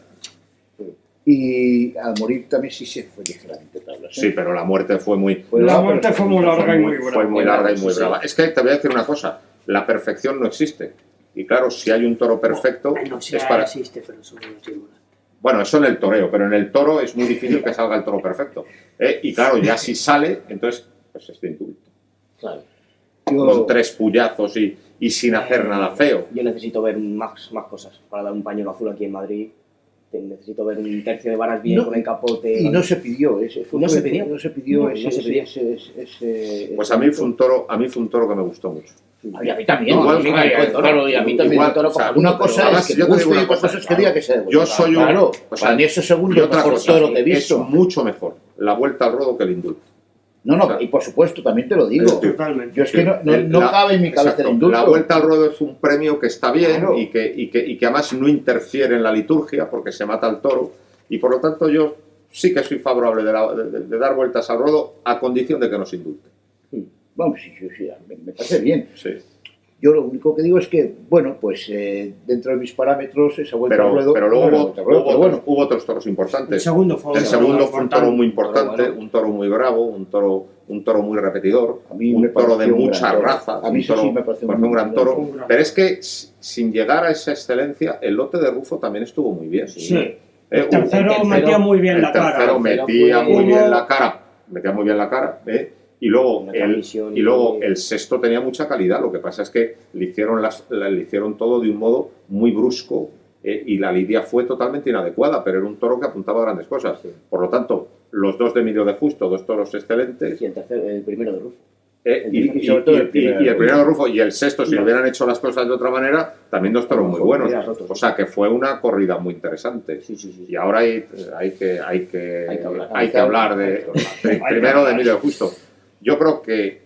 Y al morir también sí se fue ligeramente tablas. Sí, pero la muerte fue muy... La muerte fue muy larga y muy Fue brava. muy larga y muy Sí, brava. Es que te voy a decir una cosa. La perfección no existe. Y claro, si hay un toro perfecto, No es sé, para... existe, pero eso no lo digo. Bueno, eso en el toreo, pero en el toro es muy difícil que salga el toro perfecto. Y claro, ya si sale, entonces pues es de indulto. Claro. Con 3 puyazos y sin hacer nada feo. Yo necesito ver más cosas para dar un pañuelo azul aquí en Madrid. Necesito ver un tercio de varas bien No, con el capote. Y no se pidió ese. ¿No se pidió? No se pidió No, ese. no se pidió. ese- Pues a mí fue un toro que me gustó mucho. Y a mí también. Igual, a mí, igual, claro, y a mí también. igual, Toro, o sea, una cosa además, es que yo me te digo guste y una otra cosa, cosa es que diga que sea de Yo vuelta. soy un... Claro, o sea, para mí ese y segundo otra mejor cosa, toro que he es visto. mucho mejor la vuelta al ruedo que el indulto. No, y por supuesto, también te lo digo. Totalmente. Yo es que no cabe en mi cabeza Exacto, el indulto. la vuelta al ruedo es un premio que está bien Claro. y que además no interfiere en la liturgia porque se mata al toro y por lo tanto yo sí que soy favorable de dar vueltas al ruedo a condición de que nos indulte. Vamos, sí, me parece bien. Sí. Yo lo único que digo es que, bueno, pues dentro de mis parámetros, esa vuelta al ruedo. Pero luego no era vuelta al ruedo, pero bueno. hubo otros toros importantes. El segundo fue El segundo fue un toro muy importante, Pero bueno. un toro muy bravo, un toro muy repetidor, A mí me un toro de pareció un mucha gran toro. raza, A mí un eso toro, sí me pareció por un ejemplo, un gran gran toro. toro. Pero es que sin llegar a esa excelencia, el lote de Rufo también estuvo muy bien. Sí. El Tercero metía muy bien la cara. tercero metía fue- muy bien Hubo- la cara, y luego Una transmisión y- el sexto tenía mucha calidad. Lo que pasa es que le hicieron todo de un modo muy brusco y la lidia fue totalmente inadecuada, pero era un toro que apuntaba a grandes cosas. Por lo tanto, los 2 de Emilio de Justo, 2 toros excelentes, Sí, el primero de Rufo. y sobre todo el primero. Y el primero de Rufo y el sexto, si hubieran hecho las cosas de otra manera, también dos toros muy buenos. Mira, rotos. O sea que fue una corrida muy interesante. Sí, sí, sí. Y ahora hay que hablar primero de Emilio Justo. Yo creo que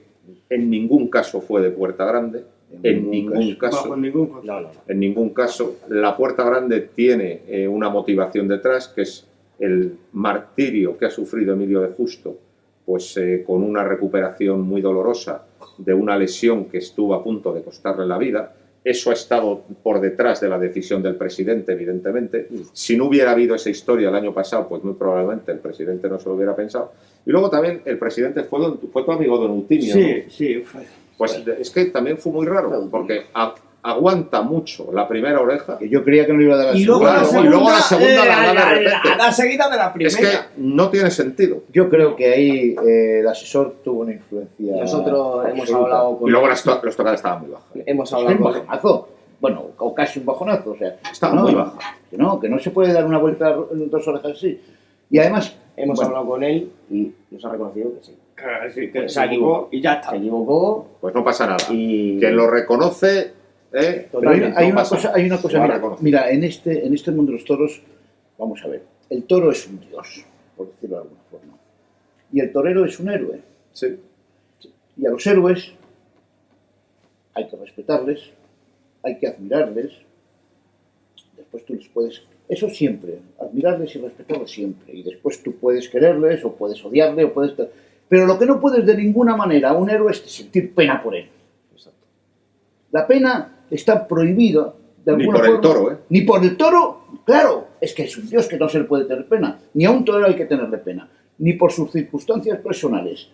en ningún caso fue de Puerta Grande. En ningún caso. Bajo ningún concepto. No, no, no. En ningún caso. La Puerta Grande tiene una motivación detrás, que es el martirio que ha sufrido Emilio de Justo, pues con una recuperación muy dolorosa de una lesión que estuvo a punto de costarle la vida. Eso ha estado por detrás de la decisión del presidente, evidentemente. Si no hubiera habido esa historia el año pasado, pues muy probablemente el presidente no se lo hubiera pensado. Y luego también el presidente fue tu amigo Don Eutimio, Sí, ¿no? sí, fue. Pues es que también fue muy raro, porque aguanta mucho la primera oreja. Que yo creía que no iba a dar la Y luego, segunda. Claro, y luego la segunda la da de repente. la seguida de la primera. Es que no tiene sentido. Yo creo que ahí el asesor tuvo una influencia. Nosotros hemos absoluta. hablado con Y luego las tocadas estaban muy bajas. hemos Es un hablado con bajonazo. Bueno, o casi un bajonazo. O sea, Estaban muy bajas. que no se puede dar una vuelta en dos orejas así. Y además, hemos bueno, hablado con él y nos ha reconocido que sí. Claro, sí, que Pues se equivocó y ya está. Se equivocó Pues no pasa nada. y Quien lo reconoce, pero hay totalmente. una pasa cosa, Lo ha mira, reconocido. mira, en este mundo de los toros, vamos a ver, el toro es un dios, por decirlo de alguna forma. Y el torero es un héroe. Sí. Y a los héroes hay que respetarles, hay que admirarles. Después tú les puedes, eso siempre, admirarles y respetarles siempre. Y después tú puedes quererles o puedes odiarle o puedes... Pero lo que no puedes de ninguna manera a un héroe es sentir pena por él. La pena está prohibida de Ni alguna por el forma. toro, ¿eh? Ni por el toro, claro, es que es un dios que no se le puede tener pena. Ni a un torero hay que tenerle pena. Ni por sus circunstancias personales.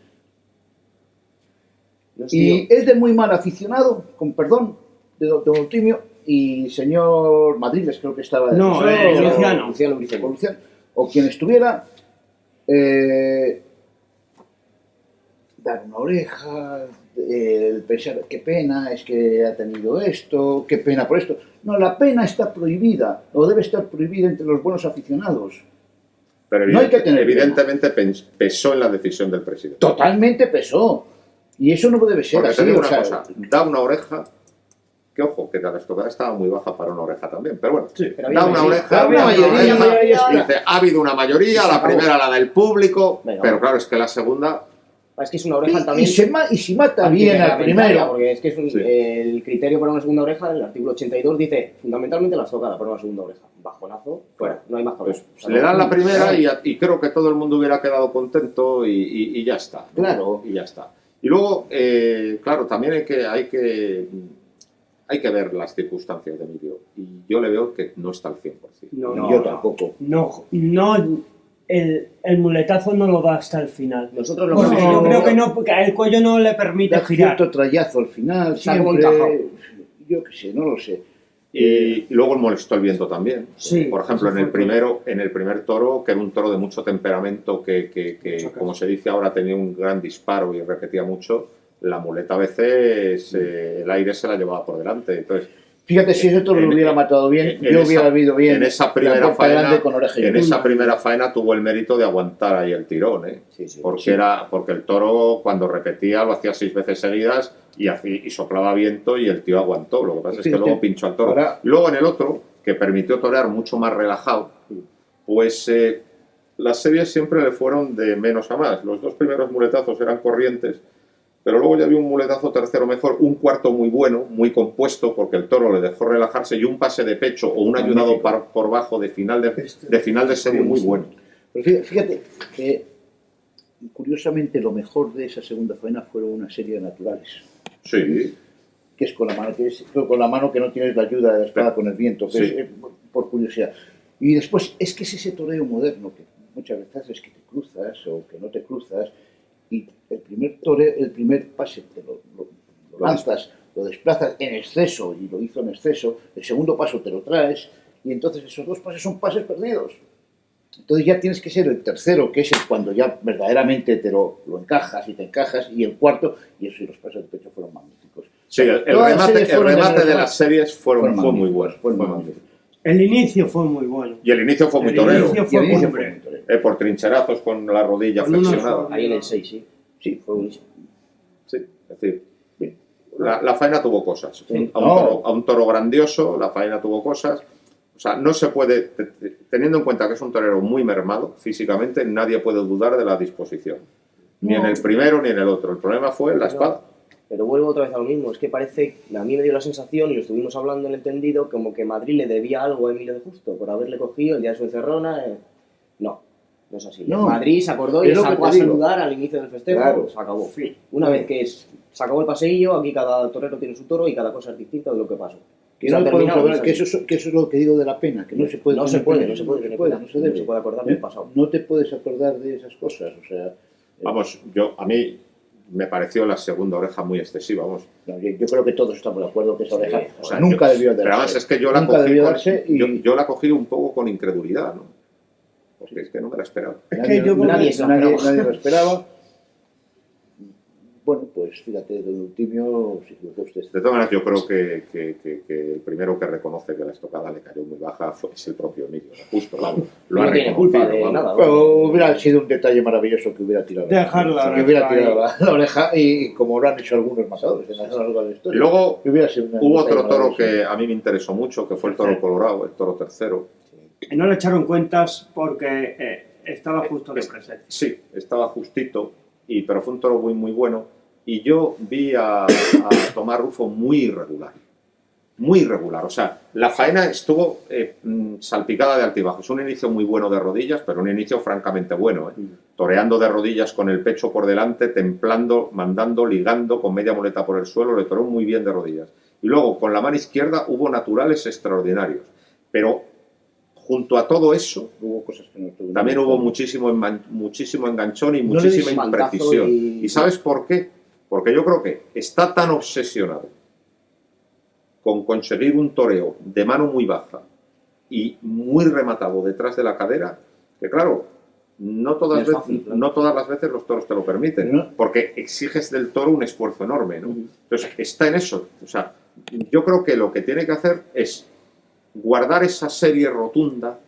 No es Y es de muy mal aficionado, con perdón, de don Eutimio y señor Madriles, creo que estaba de No, asesor, Luciano. Luciano Briceño. o Luciano, o quien estuviera, dar una oreja, el pensar, qué pena, es que ha tenido esto, qué pena por esto. No, la pena está prohibida, o debe estar prohibida entre los buenos aficionados. Pero No hay que tener evidentemente pesó en la decisión del presidente. Totalmente pesó. Y eso no debe ser Porque así. te digo o una sea, cosa, da una oreja, que ojo, que la estocada estaba muy baja para una oreja también, pero bueno, Pero da había una mayoría. oreja, Da una da mayoría, oreja, y ya está. y dice, ha habido una mayoría, la primera la del público, Venga, pero va. claro, es que la segunda, Es que es una oreja y también. si mata bien al antireglamentaria, primero. Porque es que es Sí. el criterio para una segunda oreja, el artículo 82 dice fundamentalmente la estocada para una segunda oreja. Bajonazo, fuera, no hay más que hablar. pues le dan la primera y creo que todo el mundo hubiera quedado contento y ya está. ¿no? Claro. Y ya está. Y luego, claro, también hay que ver las circunstancias de Emilio. Y yo le veo que no está al 100%. No, Yo tampoco. No, el muletazo no lo da hasta el final. Nosotros lo Porque hemos yo hecho- creo que no, porque el cuello no le permite Da girar. cierto trayazo al final, Está como siempre. encajado. Yo qué sé, no lo sé. Y luego molestó el viento también. Sí, Por ejemplo, eso en el fue primer toro, que era un toro de mucho temperamento, que Mucho como se dice ahora, tenía un gran disparo y repetía mucho, la muleta a veces el aire se la llevaba por delante. Entonces, Fíjate, si ese toro lo hubiera matado bien, yo esa- hubiera habido bien. en esa la primera Puerta faena, Grande con oreja y en punta. esa primera faena tuvo el mérito de aguantar ahí el tirón, ¿eh? Sí, sí. Porque el toro cuando repetía lo hacía 6 veces seguidas y soplaba viento y el tío aguantó. Lo que pasa es que Fíjate, luego pinchó al toro. ahora- Y luego en el otro, que permitió torear mucho más relajado, pues las series siempre le fueron de menos a más. Los dos primeros muletazos eran corrientes, pero luego ya había un muletazo tercero mejor, un cuarto muy bueno, muy compuesto, porque el toro le dejó relajarse, y un pase de pecho o un ayudado por bajo de final de serie muy bueno. Pero fíjate que, curiosamente, lo mejor de esa segunda faena fueron una serie de naturales. Sí, Que es con la mano, con la mano que no tienes la ayuda de la espada con el viento, que Sí. es, por curiosidad. Y después, es que es ese toreo moderno que muchas veces es que te cruzas o que no te cruzas, y el primer pase te lo lanzas, lo desplazas en exceso, y lo hizo en exceso, el segundo paso te lo traes, y entonces esos dos pases son pases perdidos. Entonces ya tienes que ser el tercero, que es el cuando ya verdaderamente te lo encajas y te encajas, y el cuarto, y eso, y los pases de pecho fueron magníficos. sí, el Todas las series fueron remate de las las series fue muy magníficos, bueno. fueron fue magníficos. El inicio fue muy bueno. Y el inicio fue muy El torero, inicio Y fue el inicio hombre. fue muy torero. por trincherazos con la rodilla Con unos- flexionada. Ahí en el 6, sí. Sí, Fue buenísimo. Sí. Es decir, la faena tuvo cosas. Sí. A un toro grandioso, la faena tuvo cosas. O sea, no se puede, teniendo en cuenta que es un torero muy mermado físicamente, nadie puede dudar de la disposición. Ni en el primero ni en el otro. El problema fue la espada. Pero vuelvo otra vez a lo mismo, es que parece, a mí me dio la sensación, y lo estuvimos hablando en el tendido, como que Madrid le debía algo a Emilio de Justo por haberle cogido el día de su encerrona. No es así. No. Madrid se acordó y Es lo sacó que a te digo. saludar al inicio del festejo, Claro. se acabó. Una vez que se acabó el paseillo, aquí cada torero tiene su toro y cada cosa es distinta de lo que pasó. Que, Se ha no podemos terminado, hablar, es así. que eso es lo que digo de la pena, que no se puede No se tener puede, pena, no se puede tener puede, pena, no se debe. no se puede acordar del pasado. No te puedes acordar de esas cosas, o sea... Vamos, a mí me pareció la segunda oreja muy excesiva, vamos. No, yo creo que todos estamos de acuerdo que esa Sí, oreja o sea, nunca debió de Pero darse. además es que yo la Nunca cogí, debió darse y yo la cogí un poco con incredulidad, ¿no? Porque es que no me la esperaba. Es que yo creo que nadie se la esperaba. nadie lo esperaba. Bueno, pues fíjate, don Eutimio, si lo usted. De todas maneras, yo creo que el primero que reconoce que la estocada le cayó muy baja es el propio Emilio. Justo, vamos. Lo No ha tiene culpa reconocido, de vamos. nada. Pero hubiera sido un detalle maravilloso que hubiera tirado. Dejar la que hubiera oreja tirado ahí. la oreja y como lo han hecho algunos matadores en la larga de la Y historia. luego Que hubiera sido un hubo detalle otro toro maravilloso. que a mí me interesó mucho, que fue el toro colorado, el toro tercero. No le echaron cuentas porque estaba justo de presencia. Sí, estaba justito, pero fue un toro muy, muy bueno. Y yo vi a Tomás Rufo muy irregular. Muy irregular. O sea, la faena estuvo salpicada de altibajos. Un inicio muy bueno de rodillas, pero un inicio francamente bueno. Toreando de rodillas con el pecho por delante, templando, mandando, ligando, con media muleta por el suelo. Le toreó muy bien de rodillas. Y luego, con la mano izquierda, hubo naturales extraordinarios. Pero junto a todo eso, Hubo cosas que no estuvieron. también hubo muchísimo enganchón y No le muchísima des mantazo imprecisión. y- ¿Y sabes por qué? Porque yo creo que está tan obsesionado con conseguir un toreo de mano muy baja y muy rematado detrás de la cadera, que claro, no todas, Es fácil, claro. no todas las veces los toros te lo permiten, No. porque exiges del toro un esfuerzo enorme, ¿no? Entonces, está en eso. O sea, yo creo que lo que tiene que hacer es guardar esa serie rotunda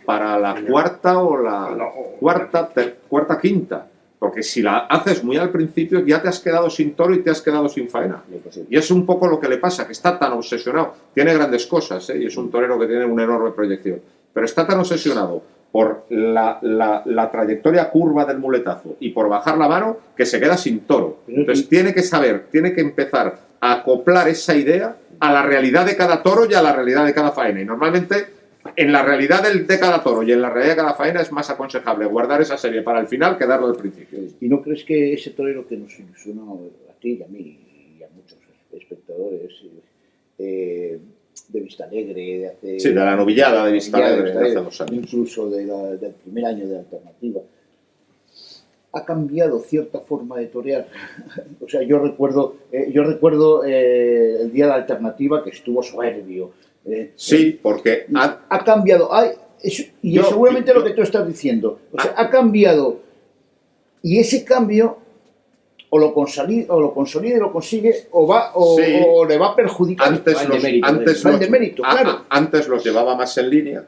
para la cuarta o la cuarta, quinta. Porque si la haces muy al principio, ya te has quedado sin toro y te has quedado sin faena. Y es un poco lo que le pasa, que está tan obsesionado. Tiene grandes cosas, y es un torero que tiene una enorme proyección. Pero está tan obsesionado por la trayectoria curva del muletazo y por bajar la mano que se queda sin toro. Entonces tiene que saber, tiene que empezar a acoplar esa idea a la realidad de cada toro y a la realidad de cada faena. Y normalmente en la realidad de cada toro y en la realidad de cada faena es más aconsejable guardar esa serie para el final que darlo al principio. ¿Y no crees que ese torero que nos ilusionó a ti y a mí y a muchos espectadores de Vista Alegre, de hace... Sí, de la novillada de Vista Alegre de hace 2 años. Incluso del primer año de Alternativa, ha cambiado cierta forma de torear? O sea, yo recuerdo el día de la Alternativa que estuvo soberbio. Sí, porque Ha cambiado. Seguramente lo que tú estás diciendo. O sea, ha cambiado. Y ese cambio o lo consolida y lo consigue o le va a perjudicar. Antes los llevaba más en línea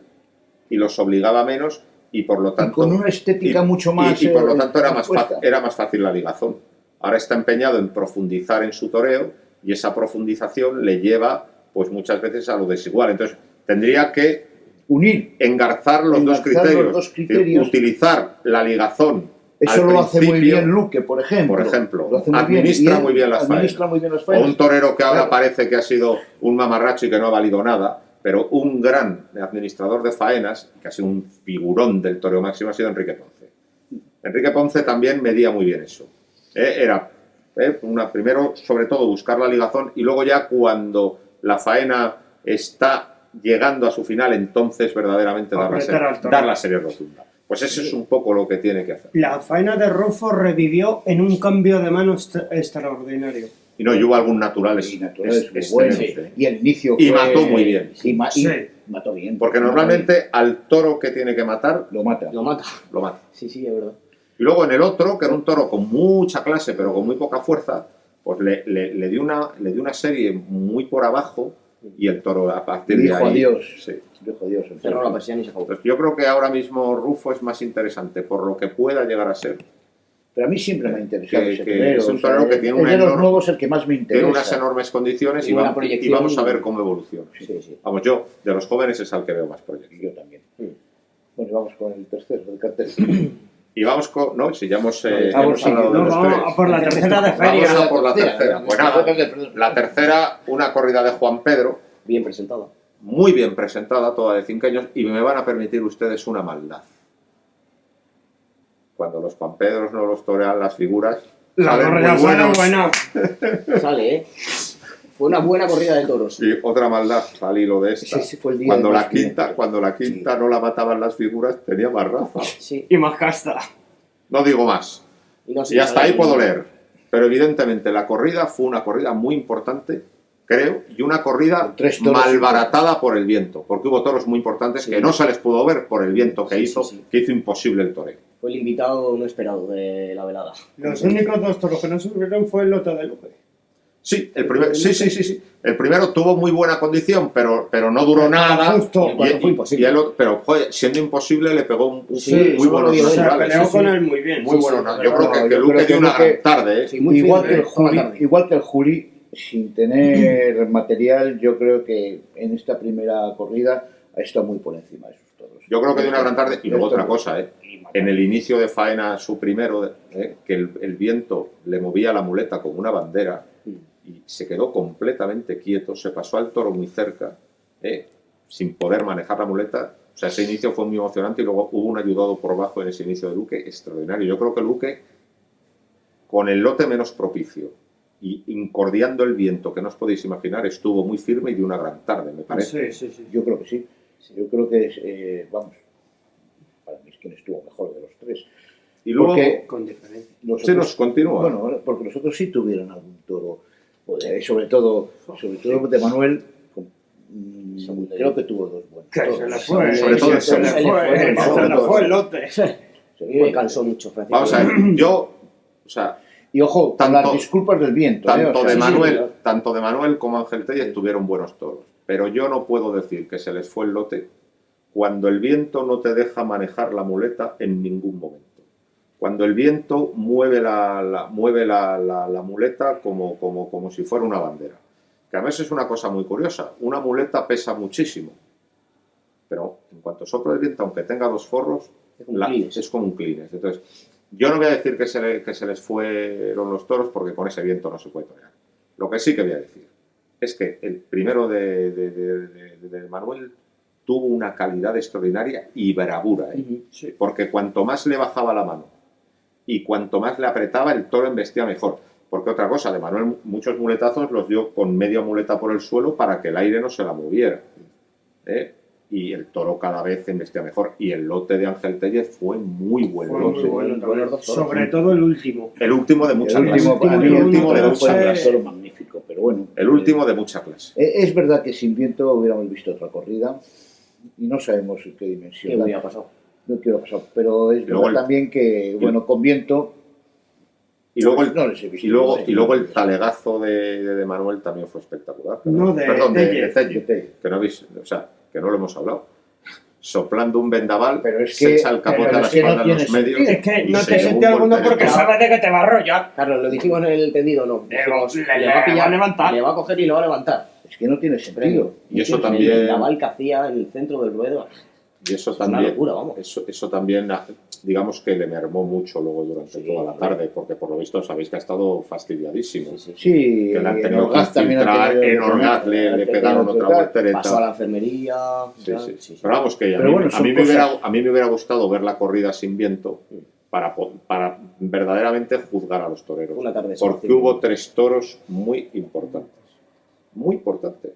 y los obligaba menos y por lo tanto... Y con una estética mucho más... Y por lo tanto puesta. era más fácil la ligazón. Ahora está empeñado en profundizar en su toreo y esa profundización le lleva pues muchas veces a lo desigual. Entonces tendría que engarzar los dos criterios. Utilizar la ligazón. Eso lo hace muy bien Luque, por ejemplo. Administra muy bien las faenas. O un torero que ahora parece que ha sido un mamarracho y que no ha valido nada, pero un gran administrador de faenas, que ha sido un figurón del toreo máximo, ha sido Enrique Ponce. Enrique Ponce también medía muy bien eso. Primero, sobre todo, buscar la ligazón y luego ya cuando la faena está llegando a su final, entonces verdaderamente dar la serie rotunda. Pues eso es un poco lo que tiene que hacer. La faena de Rufo revivió en un cambio de mano extraordinario. Y hubo algún naturales bueno, y el inicio y mató muy bien. Mató bien. Porque normalmente al toro que tiene que matar, lo mata. Sí, es verdad. Y luego en el otro, que era un toro con mucha clase pero con muy poca fuerza, pues le dio una serie muy por abajo y el toro a partir de ahí... Adiós. Sí. Dijo adiós. Cerró la persiana y se acabó. Entonces, yo creo que ahora mismo Rufo es más interesante por lo que pueda llegar a ser Pero a mí siempre me ha interesado que ese torero. es un torero que tiene el una de los enorme- nuevos el que más me interesa. Tiene unas enormes condiciones y, Tiene una y proyección. vamos a ver cómo evoluciona. Sí, sí. Vamos, yo, de los jóvenes es al que veo más proyección. Yo también. Mm. Bueno, vamos con el tercero, el cartel. Y vamos con, no, si ya hemos, Ah, hemos sí, hablado de No, los vamos tres. a por la tercera de Vamos feria. a por la tercera. Pues nada, la tercera, una corrida de Juan Pedro, Bien presentada. muy bien presentada, toda de 5 años, y me van a permitir ustedes una maldad. Cuando los Juan Pedros no los torean las figuras, La salen muy corrida sale buenos. buena. Sale, ¿eh? Fue una buena corrida de toros. Y otra maldad al hilo de esta. Ese fue el día Cuando de la más quinta, bien. cuando la quinta no la mataban las figuras, tenía más raza. Sí. Y más casta. No digo más. Y, no sé Y si hasta sale ahí puedo bien. leer. Pero evidentemente la corrida fue una corrida muy importante, creo, y una corrida Con 3 toros malbaratada por el viento, porque hubo toros muy importantes Sí. que no se les pudo ver por el viento que Sí, hizo, sí, sí. que hizo imposible el toreo. Fue el invitado no esperado de la velada. Los únicos dos toros que no subieron fue el lote de Luque. Sí, el primero, sí. El primero tuvo muy buena condición, pero no duró nada. Justo. El cuarto fue imposible. Pero joder, siendo imposible le pegó un Sí, muy solo buenos dio él. Se naturales. peleó sí, con sí. él muy bien. Muy sí, bueno. sí, Yo pero creo no, que yo creo Luque que dio una Luque- gran tarde. Sí, muy igual, firme, que el toda la Juli, tarde. igual que el Juli, sin tener material, yo creo que en esta primera corrida ha estado muy por encima de sus toros. Yo creo que dio una gran tarde. Y luego Esto- otra cosa, en el inicio de faena su primero, que el viento le movía la muleta como una bandera y se quedó completamente quieto, se pasó al toro muy cerca, sin poder manejar la muleta. O sea, ese inicio fue muy emocionante y luego hubo un ayudado por bajo en ese inicio de Luque extraordinario. Yo creo que Luque, con el lote menos propicio y incordiando el viento que no os podéis imaginar, estuvo muy firme y dio una gran tarde, me parece. Sí, sí, sí. Yo creo que sí. Yo creo que es, vamos, para mí es quien estuvo mejor de los tres. Y luego, Porque Con diferencia. los se otros- nos continúa. Bueno, porque los otros sí tuvieron algún toro, sobre todo de Manuel, creo que tuvo 2 buenos Que toros. se le fue. Sobre todo el se le segundo. fue. Se le fue, Se le fue el lote. Se A mí fue. me cansó mucho, Francisco. Vamos a ver, yo, o sea, Y ojo, con Tanto- las disculpas del viento. tanto O sea, de sí, Manuel, tanto de Manuel como Ángel Tellez tuvieron buenos toros, pero yo no puedo decir que se les fue el lote cuando el viento no te deja manejar la muleta en ningún momento. Cuando el viento mueve la muleta como si fuera una bandera. Que además es una cosa muy curiosa. Una muleta pesa muchísimo, pero en cuanto sopla el viento, aunque tenga 2 forros, Es como un Kleenex. es como un Kleenex. Entonces, yo no voy a decir que se les fueron los toros porque con ese viento no se puede torear. Lo que sí que voy a decir es que el primero de Manuel tuvo una calidad extraordinaria y bravura, ¿eh? Ujú. Sí. Porque cuanto más le bajaba la mano y cuanto más le apretaba, el toro embestía mejor. Porque otra cosa, de Manuel muchos muletazos los dio con media muleta por el suelo para que el aire no se la moviera. Y el toro cada vez embestía mejor. Y el lote de Ángel Tellez fue muy buen Fue lote. muy bueno Buenos también. dos toros. Sobre todo el último. El último de mucha el último, clase. a mí El el último de fue mucha un clase. toro magnífico, pero bueno. El último de mucha clase. Es verdad que sin viento hubiéramos visto otra corrida y no sabemos en qué dimensión. ¿Qué hubiera pasado? No quiero pasar, pero es luego verdad el- también que, bueno, con viento Y luego el, no les he visto. y luego, Sí, y luego el talegazo de Manuel también fue espectacular. No, de Perdón, Tellez. Tellez, Tellez. que no habéis, o sea, que no lo hemos hablado. Soplando un vendaval, Pero es se que- echa el capote pero a la es que no espalda en los tiene medios. sentido. Es que y no se te llevó siente un alguno golpe de porque pecho. sabes de que te va a arrollar. Carlos, lo dijimos en el tendido, no. Dijimos, le le va a va a pillar, levantar. le va a coger y lo va a levantar. Es que no tiene sentido. Y eso El también, vendaval que hacía en el centro del ruedo. y eso Es una también, locura, vamos. eso también, digamos que le mermó mucho luego durante Sí, toda la hombre. tarde, porque por lo visto sabéis que ha estado fastidiadísimo. Sí, Que le han en tenido que Orgaz también infiltrar, han tenido en que Orgaz poner- le han pegaron tenido que otra tal. voltereta. Pasó a la enfermería. Sí, tal, sí. Pero vamos, que Pero bueno, a son mí me cosas- hubiera gustado ver la corrida sin viento para verdaderamente juzgar a los toreros. Una tarde Porque sola. hubo 3 toros muy importantes. Muy importantes.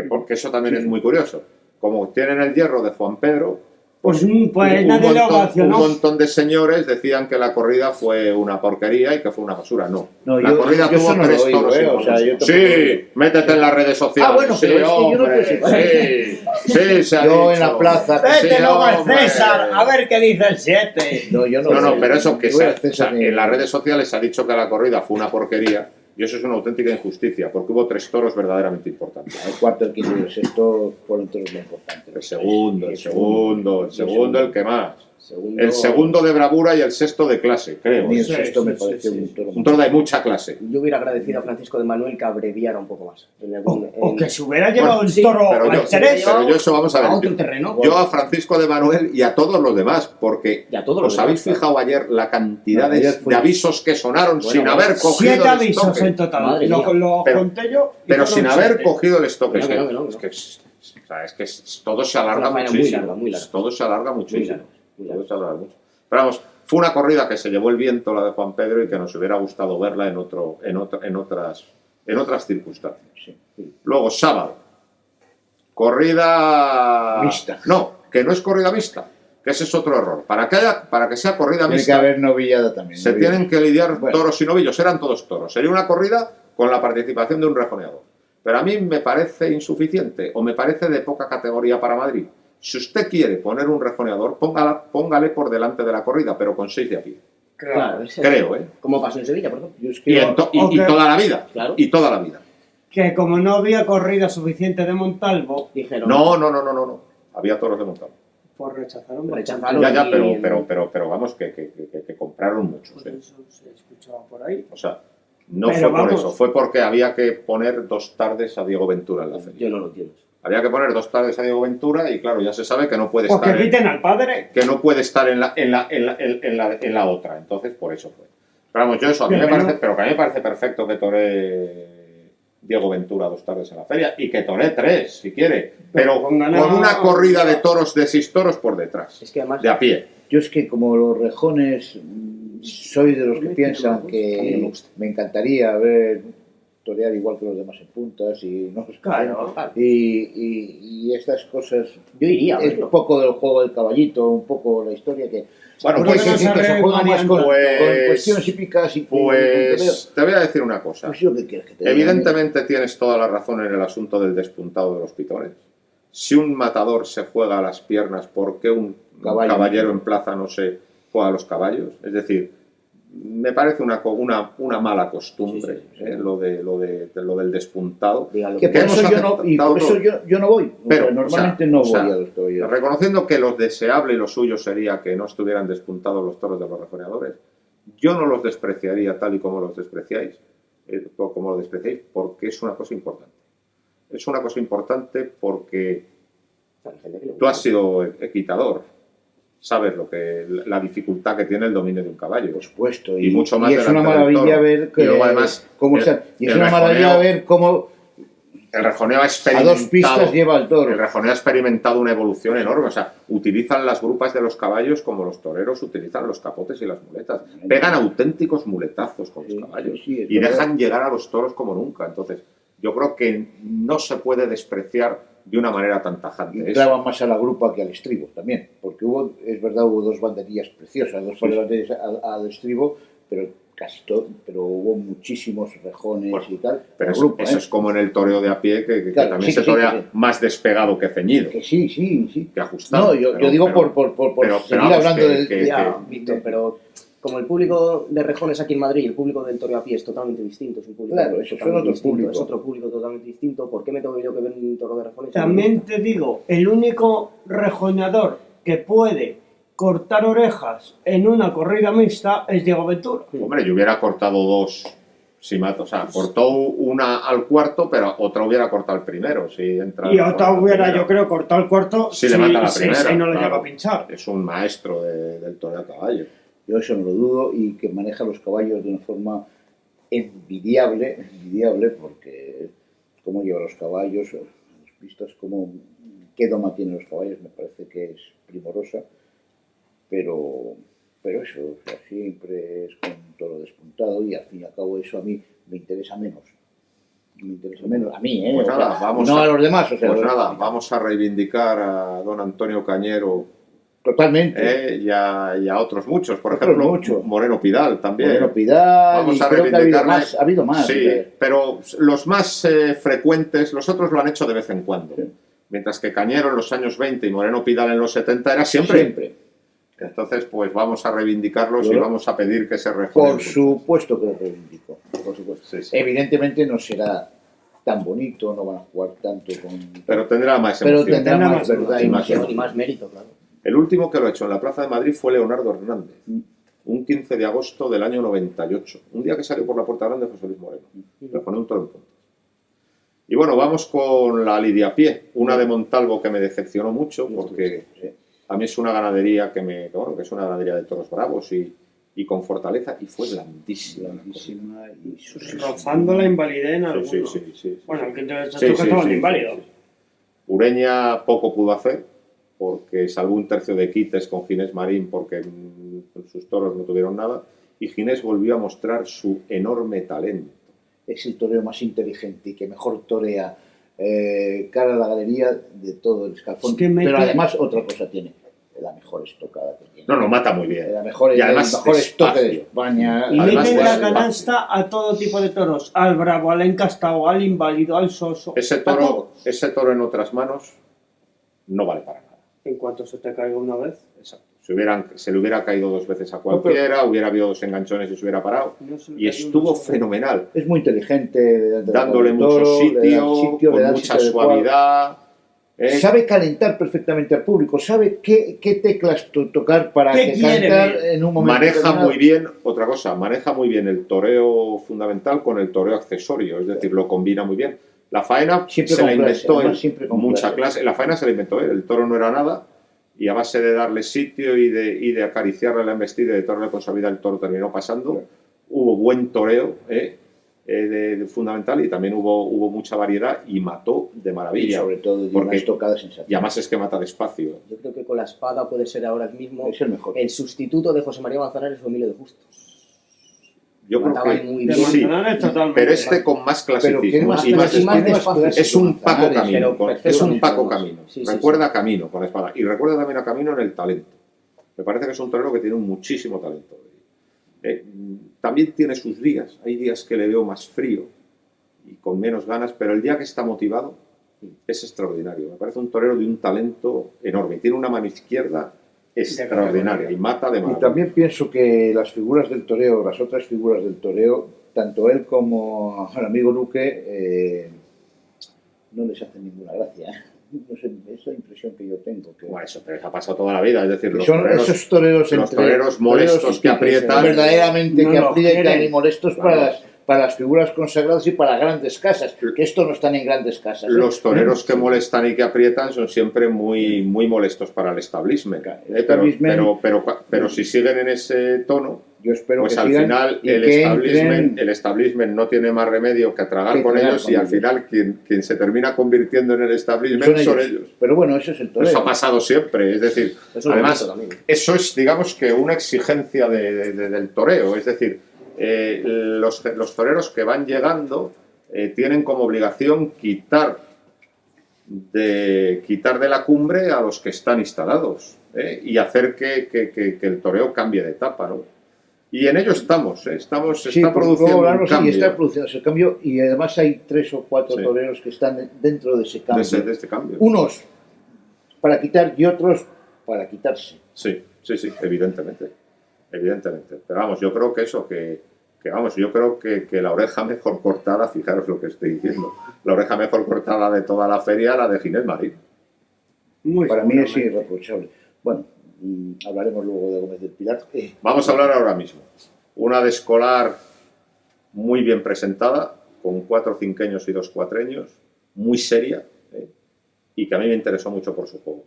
Porque eso también es muy curioso. Como tienen el hierro de Juan Pedro, Pues un nadie lo ovacionó. montón de señores decían que la corrida fue una porquería y que fue una basura. No. No, La corrida yo tuvo eso no 3 lo oigo, toros o sea, importantes. yo tampoco Sí, lo oigo. métete en las redes sociales. Ah, bueno, sí, pero es que yo no hombre, sé si- sí, se ha Yo en dicho. la plaza- Sí, Vete luego al hombre. César, a ver qué dice el 7. No, yo no, No, sé. pero eso que Yo voy a o sea, César en las redes sociales se ha dicho que la corrida fue una porquería y eso es una auténtica injusticia porque hubo 3 toros verdaderamente importantes. El cuarto, el quinto y el sexto fueron todos muy importantes. El segundo, el que más. El segundo de bravura y el sexto de clase, creo. A mí el Sí, sexto me sí, pareció sí, un sí. toro. Un toro de mucha clase. Yo hubiera agradecido a Francisco de Manuel que abreviara un poco más. O que se hubiera llevado Bueno, el sí, toro pero al yo- Terés. pero yo eso vamos a ver. a otro terreno. Yo a Francisco de Manuel y a todos los demás, porque Y a todos los os habéis demás, fijado ayer la cantidad No, ayer fue- de avisos que sonaron Bueno, sin bueno, haber cogido 7 el avisos estoque. en total. Madre Lo, mía. lo Pero- conté yo. y Pero fueron sin haber 7. cogido el estoque. Que no, que no. Es que, o sea, es que todo se alarga Una faena muy muchísimo. larga, muy larga. Todo se alarga Muy muchísimo. largo, muy largo. Todo se alarga mucho. Pero vamos, fue una corrida que se llevó el viento, la de Juan Pedro, y que nos hubiera gustado verla en otras circunstancias. Sí. Luego, sábado. Corrida... Mixta. No, que no es corrida mixta. Que ese es otro error. Para que sea corrida Tiene que mixta, haber novillada también. se novillada. tienen que lidiar Bueno. toros y novillos. Eran todos toros. Sería una corrida con la participación de un rejoneador. Pero a mí me parece insuficiente o me parece de poca categoría para Madrid. Si usted quiere poner un rejoneador, póngale por delante de la corrida, pero con 6 de a pie. Claro, Creo, ¿eh? Como pasó en Sevilla, por ejemplo. Yo es que Y, y Ok. toda la vida. Claro. Y toda la vida. Que como no había corrida suficiente de Montalvo, Dijeron. No. Había toros de Montalvo. pues rechazaron. Rechazaron. Ya, y- pero vamos, que compraron muchos. Por ¿eh? eso se escuchaba por ahí. O sea, no Pero fue por vamos. eso. Fue porque había que poner 2 tardes a Diego Ventura en la feria. Yo no lo entiendo. Había que poner 2 tardes a Diego Ventura y claro, ya se sabe que no puede Pues que estar quiten al padre. que no puede estar en la otra. Entonces, por eso fue. Pero vamos, yo eso, a mí me Pero parece, pero que a mí me parece perfecto que toree Diego Ventura 2 tardes en la feria y que toree 3, si quiere. Pero con pongan a- una corrida de toros, de 6 toros por detrás. Es que además. De a pie. Yo es que como los rejones soy de los que piensan A mí no que me gusta. me encantaría ver torear igual que los demás en puntas y no sé, Claro. y estas cosas Yo iría a es verlo. un poco del juego del caballito, un poco la historia que Bueno, que, pues, que se juega más con pues- cuestiones hípicas y pues te voy a decir una cosa. pues yo qué quieres que te diga. Evidentemente tienes toda la razón en el asunto del despuntado de los pitones. Si un matador se juega a las piernas, ¿por qué un caballero en plaza no se juega a los caballos? Es decir, me parece una mala costumbre Sí, sí. lo del despuntado. Dígalo que que por hemos eso yo no, y por eso aceptado yo no voy. Pero, Normalmente o sea, no o sea, voy a los caballeros. Reconociendo que lo deseable y lo suyo sería que no estuvieran despuntados los toros de los rejoneadores, yo no los despreciaría tal y como los despreciáis, porque es una cosa importante. Es una cosa importante porque hay gente que le tú has gusta. sido equitador, sabes la dificultad que tiene el dominio de un caballo. Por supuesto, Y mucho más y es una delante del maravilla toro. ver Y luego, además, cómo el- están. Y es el una maravilla rejoneo- ver cómo El rejoneo ha a experimentado. 2 pistas lleva el toro. El rejoneo ha experimentado una evolución enorme. O sea, utilizan las grupas de los caballos como los toreros utilizan los capotes y las muletas. Pegan auténticos muletazos con Sí, los caballos sí, es y verdad. dejan llegar a los toros como nunca. Entonces, yo creo que no se puede despreciar de una manera tan tajante. Y eso. clavan más a la grupa que al estribo también, porque es verdad, hubo 2 banderillas preciosas, 2 banderillas al estribo, pero pero hubo muchísimos rejones Bueno, y tal. Pero la eso, grupa, eso es como en el toreo de a pie, que Claro, también sí, se que sí, torea que sí. más despegado que ceñido, que sí. que ajustado. No, yo digo por pero seguir vamos, hablando que- del... que- Ya, Víctor, pero como el público de rejones aquí en Madrid y el público del toreo a pie es totalmente distinto, es un público Claro, eso totalmente son otro distinto, público. es otro público totalmente distinto. ¿Por qué me tengo yo que ver un toro de rejones? También te digo, el único rejoneador que puede cortar orejas en una corrida mixta es Diego Ventura. Hombre, yo hubiera cortado 2 si mato. O sea, cortó una al cuarto, pero otra hubiera cortado el primero. Si entra Y otra la hubiera, primera. yo creo, cortado el cuarto Si le mata la si primera, ese no le claro. llega a pinchar. Es un maestro del toreo a caballo. Yo eso no lo dudo, y que maneja los caballos de una forma envidiable, porque cómo lleva los caballos, las pistas, qué doma tienen los caballos, me parece que es primorosa, pero eso, o sea, siempre es con un toro despuntado, y al fin y al cabo eso a mí me interesa menos. Me interesa menos a mí, Pues O nada, sea, vamos no a- a los demás, o sea, Pues nada, vamos a reivindicar a don Antonio Cañero totalmente. y a otros muchos. Por Otros ejemplo, muchos. Moreno Pidal también. Moreno Pidal, Vamos y a creo que reivindicarle. ha habido más. Sí, o sea, pero los más frecuentes, los otros lo han hecho de vez en cuando. Sí. Mientras que Cañero en los años 20 y Moreno Pidal en los 70 era siempre. Entonces, pues vamos a reivindicarlos y Claro. vamos a pedir que se rejonen. Por supuesto que lo reivindico, por supuesto. Sí, sí. Evidentemente no será tan bonito, no van a jugar tanto con... Pero tendrá más Pero emoción. tendrá Tendrá más más verdad y más Y más mérito, claro. El último que lo ha hecho en la Plaza de Madrid fue Leonardo Hernández, un 15 de agosto del año 98, un día que salió por la Puerta Grande José Luis Moreno, le pone un toro en punta. Y bueno, vamos con la lidiapié, una de Montalvo que me decepcionó mucho, porque a mí es una ganadería que es una ganadería de toros bravos y con fortaleza, y fue blandísima. Y rozando la invalidez en algunos. Sí. Bueno, el que te estaba inválido. Ureña poco pudo hacer, porque salvó un tercio de quites con Ginés Marín, porque sus toros no tuvieron nada, y Ginés volvió a mostrar su enorme talento. Es el torero más inteligente y que mejor torea cara a la galería de todo el escalfón. Es que pero además otra cosa tiene, la mejor estocada que tiene. No, mata muy bien. La mejor, y además el mejor estoque de España. Y mete en la despacio. canasta a todo tipo de toros, al bravo, al encastado, al inválido, al soso. Ese a todos. toro en otras manos no vale para nada. En cuanto se te caiga una vez, Exacto. Se le hubiera caído 2 veces a cualquiera, hubiera habido 2 enganchones y se hubiera parado. no se le Y cayó estuvo una sola. fenomenal, Es muy inteligente. dándole mucho sitio, con mucha suavidad. Sabe calentar perfectamente al público, sabe qué teclas tocar para ¿Qué que quiere cantar ver? en un momento Maneja determinado. muy bien, otra cosa, maneja muy bien el toreo fundamental con el toreo accesorio, es decir, lo combina muy bien. La faena Siempre se con la clase, inventó además él, siempre con mucha clase. La faena se la inventó él, el toro no era nada, y a base de darle sitio y de acariciarle la embestida y de darle con suavidad, el toro terminó pasando. Hubo buen toreo fundamental, y también hubo mucha variedad y mató de Y maravilla. sobre todo de Porque- una estocada sensacional. Y además es que mata despacio. Yo creo que con la espada puede ser ahora mismo Es el mejor. el sustituto de José María Manzanares o Emilio de Justos. Yo creo Mataban que muy De bien. sí, Manzanares totalmente. pero este con más Pero clasicismo que más y más clase- más despacio. despacio. Es un Paco Manzanares, Camino, pero es un perfectamente, Paco además. Camino. Sí, Recuerda a Camino con la espada. Y recuerda también a Camino en el talento. Me parece que es un torero que tiene muchísimo talento. También tiene sus días. Hay días que le veo más frío y con menos ganas, pero el día que está motivado es extraordinario. Me parece un torero de un talento enorme. Tiene una mano izquierda extraordinaria y mata de Y maravilla. también pienso que las figuras del toreo, las otras figuras del toreo, tanto él como el amigo Luque, no les hacen ninguna gracia. No sé, esa impresión que yo tengo. Que Bueno, eso pero ha pasado toda la vida. Es decir, que los son toreros, esos toreros los entre toreros molestos que aprietan. verdaderamente No que lo aprietan quieren. y molestos Claro. para las figuras consagradas y para grandes casas, que esto no están en grandes casas. Los toreros que molestan y que aprietan son siempre muy molestos para el establishment. El establishment- Pero si siguen en ese tono, Yo espero pues que al sigan final y el que establishment, entren- no tiene más remedio que tragar Que con tragar ellos, con y al ellos. final quien se termina convirtiendo en el establishment son ellos. Pero bueno, eso es el toreo. Eso ha pasado siempre. Es decir, Eso lo además, he visto también. eso es, digamos, que una exigencia del toreo. Es decir, los toreros que van llegando tienen como obligación quitar de la cumbre a los que están instalados, y hacer que el toreo cambie de etapa, ¿no? Y en ello estamos, Sí, está porque produciendo luego, un sí, cambio está produciéndose el cambio y además hay 3 o 4 Sí. toreros que están dentro de ese de cambio. este cambio. Unos para quitar y otros para quitarse. Sí, evidentemente. Pero vamos, yo creo que eso, yo creo que la oreja mejor cortada, fijaros lo que estoy diciendo, la oreja mejor cortada de toda la feria, la de Ginés Marín. Muy Para mí es seguramente. irreprochable. Bueno, hablaremos luego de Gómez del Pilar. Vamos a hablar ahora mismo. Una de escolar muy bien presentada, con 4 cinqueños y 2 cuatreños, muy seria, y que a mí me interesó mucho por su juego.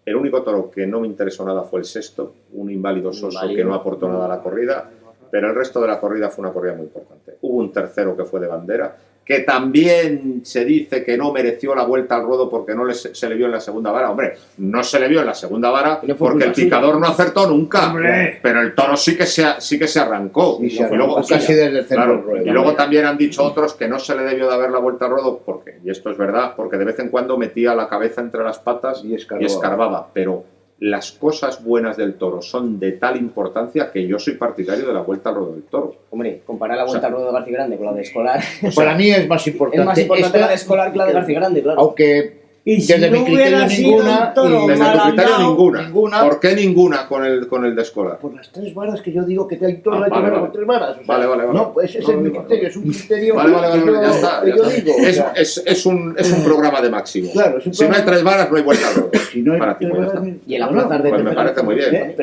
El único toro que no me interesó nada fue el sexto, un inválido soso Inválido. que no aportó nada a la corrida, pero el resto de la corrida fue una corrida muy importante. Hubo un tercero que fue de bandera, que también se dice que no mereció la vuelta al ruedo porque no se le vio en la segunda vara. Hombre, no se le vio en la segunda vara Y no fue porque el culpa suya. picador no acertó nunca. Hombre. Pero el toro sí que se arrancó. Y se Y luego- arrancó casi desde el centro Claro, del ruedo. y luego también han dicho otros que no se le debió de haber la vuelta al ruedo porque, y esto es verdad, porque de vez en cuando metía la cabeza entre las patas Y y escarbaba. escarbaba. Pero las cosas buenas del toro son de tal importancia que yo soy partidario de la vuelta al ruedo del toro. Hombre, comparar la vuelta O sea, al ruedo de García Grande con la de Escolar Para mí es más importante. es más importante esta la de Escolar que la de García Grande, claro. Aunque Y si Desde no mi criterio hubiera sido ninguna, un toro y Desde mal tu criterio andado, ninguna. ¿Por qué ninguna con el de Escolar? Por las 3 varas que yo digo que hay toro, Ah, hay vale, torero vale. con 3 varas. O sea, Vale, vale, vale. No, pues ese es mi criterio, es un criterio Vale, vale, que vale, yo, ya está. que Ya yo está. digo. o sea, Es un programa de máximo. Claro, es un Si no hay programa- 3 varas, no hay vuelta al ruedo. si no hay Para ti, tres pues ya varas, está. Y en las bueno, plazas de Pues me tercera parece muy bien.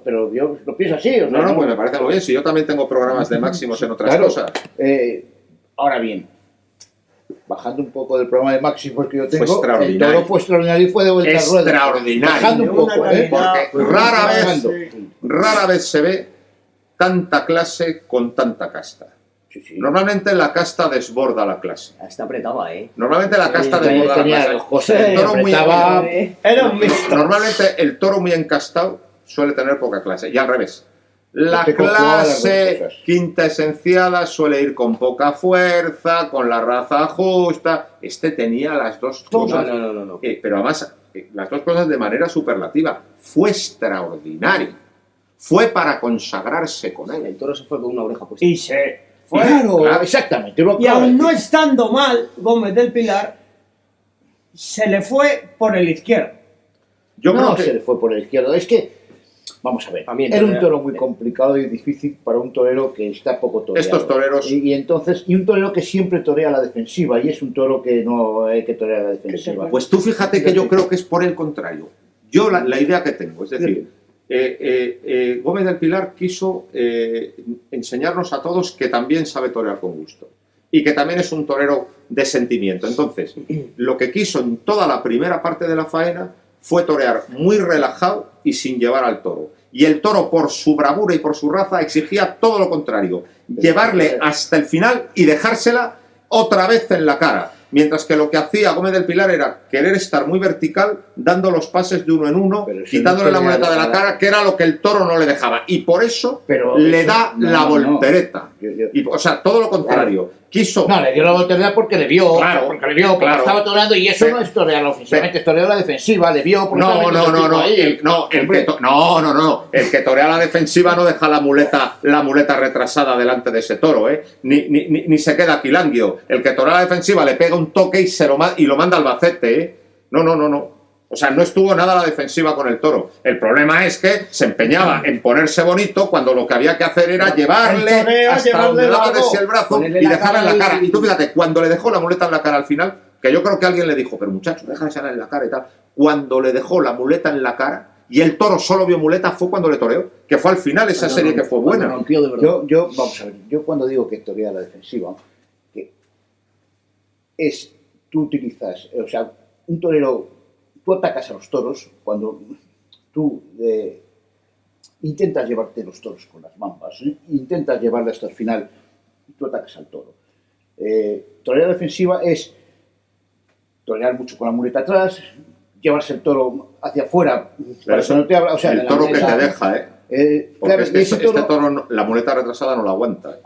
Pero yo lo pienso así. O sea, No, pues me parece muy bien. Si yo también tengo programas de máximos en otras Claro. cosas. Ahora bien, bajando un poco del programa de máximos que yo tengo, el extraordinario. toro fue extraordinario y fue de vuelta a rueda. Extraordinario. Bajando un De poco, una ¿eh? calidad. Porque Bajando. rara vez se ve tanta clase con tanta casta. Sí, sí. Normalmente la casta desborda la clase. Está apretada, ¿eh? Normalmente la casta Tenía- desborda la tenía clase. dos cosas, El toro muy apretaba- Era un mixto. Normalmente el toro muy encastado suele tener poca clase. Y al revés. La Este conjugaba las dos clase cosas. quinta esenciada suele ir con poca fuerza, con la raza justa. Este tenía las dos cosas. No. Pero además, las dos cosas de manera superlativa. Fue extraordinario. Fue para consagrarse con él. El toro se fue con una oreja puesta. Y se fue. Claro, exactamente. Lo Y acabo de aún no decir. estando mal, Gómez del Pilar se le fue por el izquierdo. Yo no creo que se le fue por el izquierdo. Es que, vamos a ver, A mí el era un torero- toro muy complicado y difícil para un torero que está poco toreado. Estos toreros- Y un torero que siempre torea a la defensiva, y es un toro que no hay que torear a la defensiva. Pues tú fíjate que yo creo que es por el contrario. Yo la idea que tengo, es decir, Gómez del Pilar quiso enseñarnos a todos que también sabe torear con gusto y que también es un torero de sentimiento. Entonces, lo que quiso en toda la primera parte de la faena fue torear muy relajado y sin llevar al toro. Y el toro, por su bravura y por su raza, exigía todo lo contrario, llevarle hasta el final y dejársela otra vez en la cara. Mientras que lo que hacía Gómez del Pilar era querer estar muy vertical, dando los pases de uno en uno, Pero eso quitándole no la muleta de la toreaba. cara, que era lo que el toro no le dejaba. Y por eso Pero le eso- da no, la no. voltereta. Yo- Y, o sea, todo lo contrario. Quiso... No, le dio la voltereta porque le vio, Claro, porque claro. estaba toreando, y eso Pero- no es torear ofensivamente, es torear la defensiva, le vio porque estaba No, metiendo el pico ahí. el que torea la defensiva no deja la muleta retrasada delante de ese toro, ni se queda quilanguio. El que torea la defensiva le pega un toque y lo manda al Albacete, No. O sea, no estuvo nada a la defensiva con el toro. El problema es que se empeñaba en ponerse bonito cuando lo que había que hacer era llevarle El toreo, hasta llevarle donde daba de largo, sí el brazo ponerle y la dejarla en la cara cara. y- Y tú fíjate, cuando le dejó la muleta en la cara al final, que yo creo que alguien le dijo, pero muchacho, deja esa en la cara y tal. Cuando le dejó la muleta en la cara y el toro solo vio muleta, fue cuando le toreó, que fue al final esa serie que fue Cuando buena. rompió de verdad. Vamos a ver, yo cuando digo que torea la defensiva, que tú utilizas, o sea, un torero, tú atacas a los toros cuando tú intentas llevarte los toros con las bambas, intentas llevarle hasta el final, y tú atacas al toro. Torear defensiva es torear mucho con la muleta atrás, llevarse el toro hacia afuera para eso, que no te abra, o sea, el de la toro que muleta. te deja, Porque Porque claro, y ese este toro, la muleta retrasada no la aguanta.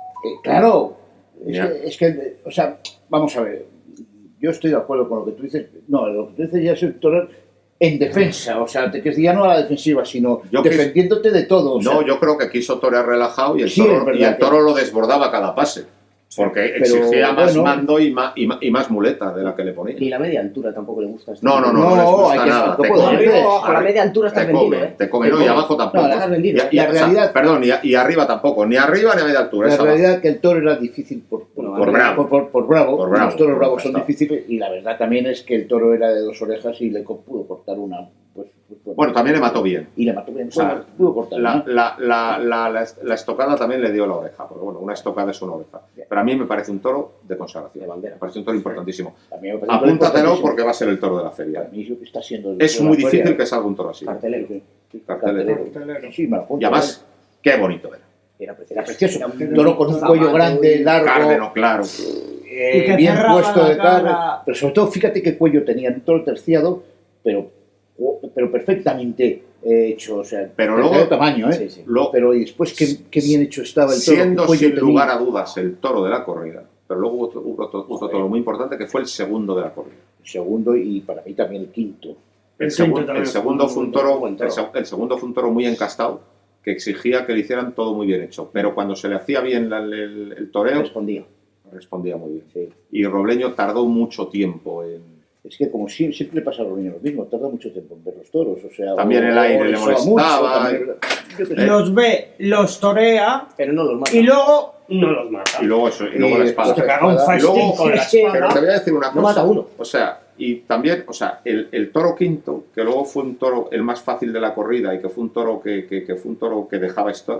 Claro, Ya. es que, o sea, vamos a ver, yo estoy de acuerdo con lo que tú dices, no, lo que tú dices ya es el torear en defensa, o sea, que ya no a la defensiva, sino Yo defendiéndote de todo. O sea, No, yo creo que quiso torear relajado y el Sí, toro, es verdad y el que- toro lo desbordaba cada pase. Porque Pero, exigía más bueno. mando y más muleta de la que le ponía. Ni la media altura tampoco le gusta. a este No tío. les No, gusta hay que- nada. no Te puedo come. decir. Arriba, a la media altura estás Te vendido, come, ¿eh? te come. No, y abajo tampoco. No, la has vendido. La realidad- perdón, y arriba tampoco. Ni arriba ni a media altura. la es abajo. realidad es que el toro era difícil por bravo. por bravo. Por bravo, Los toros por bravos son está. difíciles, y la verdad también es que el toro era de 2 orejas y le pudo cortar una. Pues, Bueno, también le mató bien. Y le mató bien, O sea, bueno, pudo cortar una. La estocada también le dio la oreja. Porque bueno, una estocada es una oreja. Pero a mí me parece un toro de consagración. De bandera. Me parece un toro importantísimo. A mí me parece un toro Apúntatelo importantísimo. porque va a ser el toro de la Para feria. mí es lo que está siendo el Es toro de muy la feria. difícil que salga un toro así. Cartelero. Cartelero. Sí, me lo apunto, Y además, qué bonito era. Era precioso. Era precioso. Era Un toro con un cuello grande, largo, Cárdeno, claro. Y que bien cerraba puesto la de cara. cara. Pero sobre todo, fíjate qué cuello tenía. Un toro terciado, pero perfectamente hecho. O sea, Pero terciado luego- tamaño, ¿eh? Sí, sí. Pero y después, qué bien hecho estaba el toro. Siendo qué cuello sin tenía. lugar a dudas el toro de la corrida. Pero luego hubo otro toro muy importante que fue el segundo de la corrida. El segundo y para mí también el quinto. El, El quinto el también segundo fue un toro, buen toro. el segundo fue un toro muy encastado que exigía que le hicieran todo muy bien hecho. Pero cuando se le hacía bien el toreo, Respondía. respondía muy bien. Sí. Y Robleño tardó mucho tiempo Es que como siempre pasa a los niños lo mismo, tarda mucho tiempo en ver los toros, o sea... También el aire le les soba molestaba, yo qué sé. Los ve, los torea Pero no los mata. y luego no los mata. y luego eso, y luego la espada. Te pega un Y fasting luego- con la Pero te espada. voy a decir una No cosa. mata uno. O sea, y también, o sea, el toro quinto, que luego fue un toro el más fácil de la corrida y que fue un toro que dejaba estar,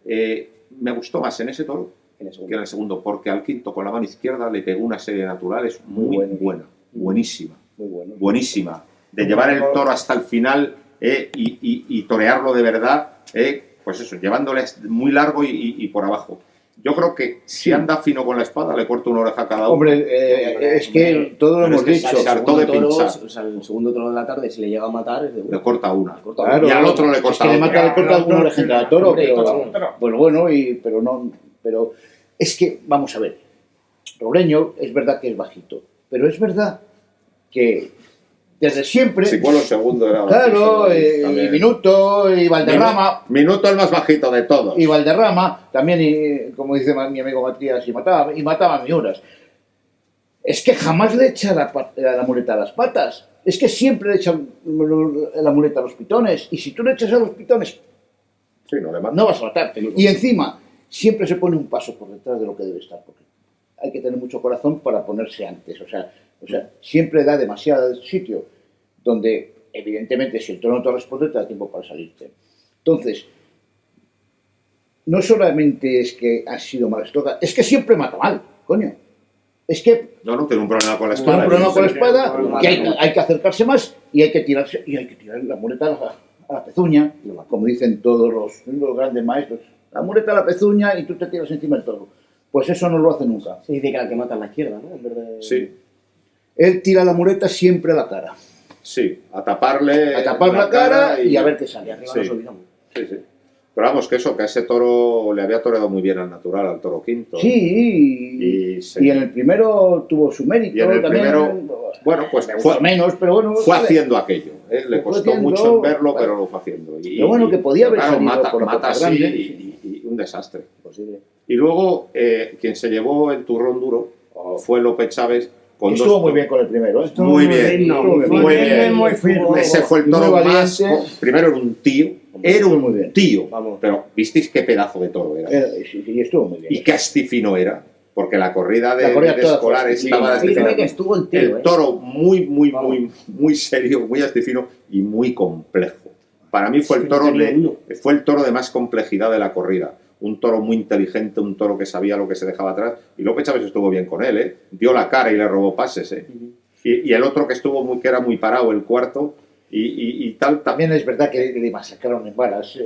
me gustó más en ese toro En el que segundo. en el segundo, porque al quinto con la mano izquierda le pegó una serie de naturales muy Muy buena, buenísima, Muy bueno. buenísima. De llevar el toro hasta el final y torearlo de verdad, pues eso, llevándole muy largo y por abajo. Yo creo que si anda fino con la espada, le corta una oreja a cada uno. Hombre, es que todo lo Pero hemos es que dicho. se hartó de pinchar. O sea, el segundo toro de la tarde, si le llega a matar, es de uno. Le corta una. Le corta Claro, Y al otro le corta es que le otra. mata, le corta una oreja en cada toro, Hombre, pero, corta uno. pues bueno, pero no, pero es que, vamos a ver, Robreño es verdad que es bajito, pero es verdad que desde siempre, Si fue lo segundo era claro, bajito, y también. Minuto, y Valderrama, Minuto el más bajito de todos. y Valderrama, también, como dice mi amigo Matías, y mataba a Miuras. Es que jamás le echa la muleta a las patas. Es que siempre le echan la muleta a los pitones. Y si tú le echas a los pitones, Sí, no le mata. no vas a matar. Y encima, siempre se pone un paso por detrás de lo que debe estar. Porque hay que tener mucho corazón para ponerse antes. O sea siempre da demasiado sitio. Donde, evidentemente, si el toro no te responde, te da tiempo para salirte. Entonces, no solamente es que ha sido mal estoca, es que siempre mata mal, coño. Es que No, tiene un problema con la tiene espada. un problema con la espada, problema. que hay que acercarse más y hay que tirar la muleta a la pezuña, como dicen todos los grandes maestros. La muleta a la pezuña y tú te tiras encima del toro. Pues eso no lo hace nunca. Se dice que al que mata a la izquierda, ¿no? En vez de... Sí, Él tira la muleta siempre a la cara. sí, a taparle A tapar la cara y a ver qué Y sale. arriba Sí. nos olvidamos. Sí, sí. Pero vamos, que eso, que a ese toro le había toreado muy bien al natural, al toro quinto. Sí, y en el primero tuvo su mérito. Y en el también, primero, bueno, pues me gustó menos, pero bueno. fue vale. haciendo aquello. Le Lo fue costó haciendo, mucho en verlo, vale. pero lo fue haciendo. Pero bueno, que podía haber claro, salido mata, por la mata puerta así grande. y un desastre. Imposible. Y luego, quien se llevó el turrón duro fue López Chávez. Con Estuvo dos muy bien con el primero. Estuvo Muy bien, digno, muy muy firme, bien. muy firme. Ese fue el Y muy toro valiente. más... Primero era un tío. Era Muy un bien. tío. Vamos. Pero visteis qué pedazo de toro era. Sí, estuvo muy bien. Y qué astifino era. Porque la corrida de, La corrida de toda escolar fue estaba astifina. Firme que astifina. estuvo el tío, El toro muy serio, muy astifino y muy complejo. Para mí fue Es el que no toro tenía uno. fue el toro de más complejidad de la corrida. Un toro muy inteligente, un toro que sabía lo que se dejaba atrás. Y López Chávez estuvo bien con él, ¿eh? Dio la cara y le robó pases, ¿eh? Y el otro que era muy parado, el cuarto, y tal, también. También es verdad que le masacraron en varas.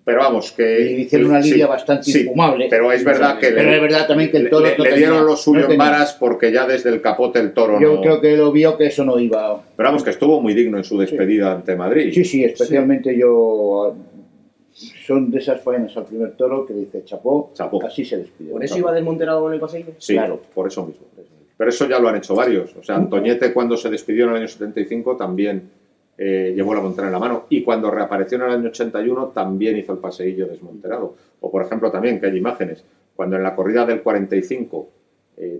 Pero vamos, que... Y hicieron una lidia bastante infumable. Pero es verdad que... Pero es verdad también que el toro le no tenía- dieron lo suyo no en tenía. varas porque ya desde el capote el toro Yo no... creo que lo vio que eso no iba. Pero vamos, que estuvo muy digno en su despedida ante Madrid. Sí, especialmente yo. Son de esas faenas al primer toro que dice chapó, Chapó. así se despidió. ¿Por eso iba desmonterado en el pasillo? Sí, Claro. por eso mismo. Pero eso ya lo han hecho varios. O sea, Antoñete cuando se despidió en el año 75 también llevó la montera en la mano. Y cuando reapareció en el año 81 también hizo el paseillo desmonterado. O por ejemplo también, que hay imágenes, cuando en la corrida del 45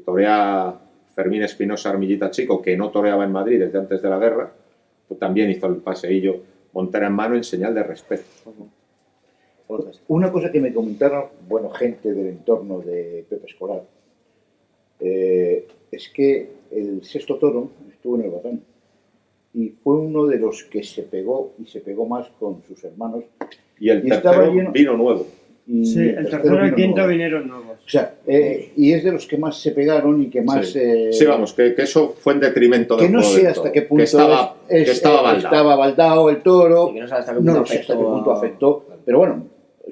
torea Fermín Espinosa Armillita Chico, que no toreaba en Madrid desde antes de la guerra, pues también hizo el paseillo montera en mano en señal de respeto. Una cosa que me comentaron, bueno, gente del entorno de Pepe Escolar, es que el sexto toro estuvo en el Batán y fue uno de los que se pegó y se pegó más con sus hermanos. Y el Y estaba tercero lleno- vino nuevo. Y Sí, el tercero y el vino quinto nuevo. vinieron nuevos. O sea, y es de los que más se pegaron y que más... Sí, vamos, que eso fue en detrimento del que no juego sé del hasta toro, qué punto que estaba baldado. estaba baldado el toro, Y que no sabe hasta qué punto no lo sé hasta qué punto afectó, pero bueno,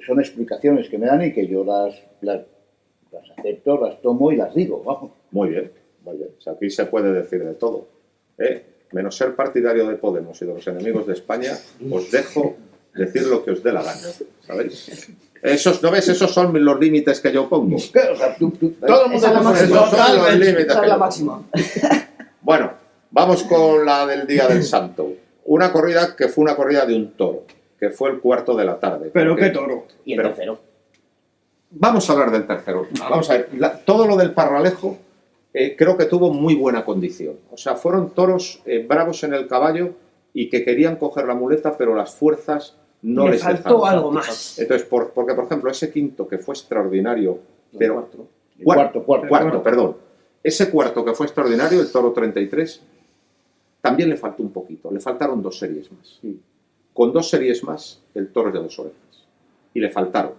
son explicaciones que me dan y que yo las acepto, las tomo y las digo, vamos. Muy bien, muy bien. O sea, aquí se puede decir de todo. Menos ser partidario de Podemos y de los enemigos de España, os dejo decir lo que os dé la gana, ¿sabéis? ¿No ves? Esos son los límites que yo pongo. Claro, o sea, todo el mundo Esa es la hace máxima. Esos son los límites Esa que es la yo máxima. Bueno, vamos con la del Día del Santo. Una corrida que fue una corrida de un toro, que fue el cuarto de la tarde. Pero porque- qué toro. Y el Pero- tercero. Vamos a hablar del tercero. Vamos a ver, todo lo del Parralejo creo que tuvo muy buena condición. O sea, fueron toros bravos en el caballo y que querían coger la muleta, pero las fuerzas no Le les faltó dejaron. algo más. Entonces, porque por ejemplo, ese quinto que fue extraordinario, pero Cuarto. perdón. Ese cuarto que fue extraordinario, el toro 33, también le faltó un poquito. Le faltaron 2 series más. Con 2 series más, el toro es de 2 orejas. Y le faltaron.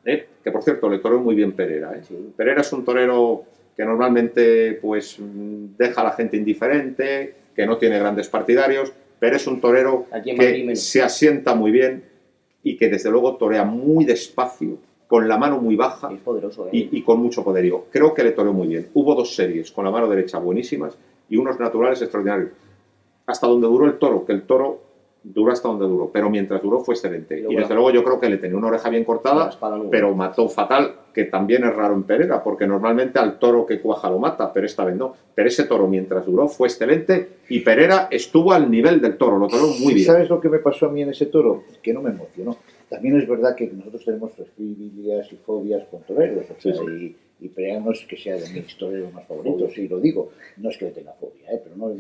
Que por cierto, le toreó muy bien Perera. Perera es un torero que normalmente pues deja a la gente indiferente, que no tiene grandes partidarios, pero es un torero que se asienta muy bien y que desde luego torea muy despacio, con la mano muy baja Es poderoso, y con mucho poderío. Creo que le toreó muy bien. Hubo 2 series con la mano derecha buenísimas y unos naturales extraordinarios. Hasta donde duró el toro, que el toro duró hasta donde duró, pero mientras duró fue excelente. Y desde luego yo creo que le tenía una oreja bien cortada, pero mató fatal, que también es raro en Perera, porque normalmente al toro que cuaja lo mata, pero esta vez no. Pero ese toro mientras duró fue excelente y Perera estuvo al nivel del toro, lo toreó muy bien. ¿Sabes lo que me pasó a mí en ese toro? Que no me emocionó. También es verdad que nosotros tenemos flexibilidades y fobias con toreros, o sea, y Perera no es que sea de mis toreros más favoritos, sí lo digo, no es que le tenga fobia, pero no...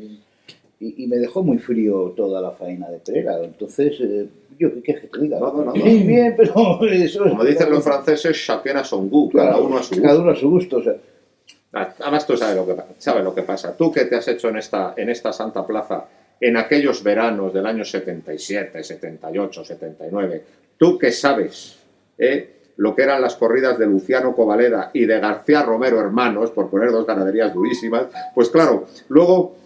Y me dejó muy frío toda la faena de Perera. Entonces, yo, ¿qué quieres que te diga? No. Sí, bien, pero eso como dicen los franceses, chacun a son goût, claro, cada uno a su gusto. Cada uno a su gusto. O sea. Además tú sabes lo que pasa. Tú que te has hecho en esta Santa Plaza en aquellos veranos del año 77, 78, 79, tú que sabes lo que eran las corridas de Luciano Covaleda y de García Romero hermanos, por poner 2 ganaderías durísimas, pues claro, luego...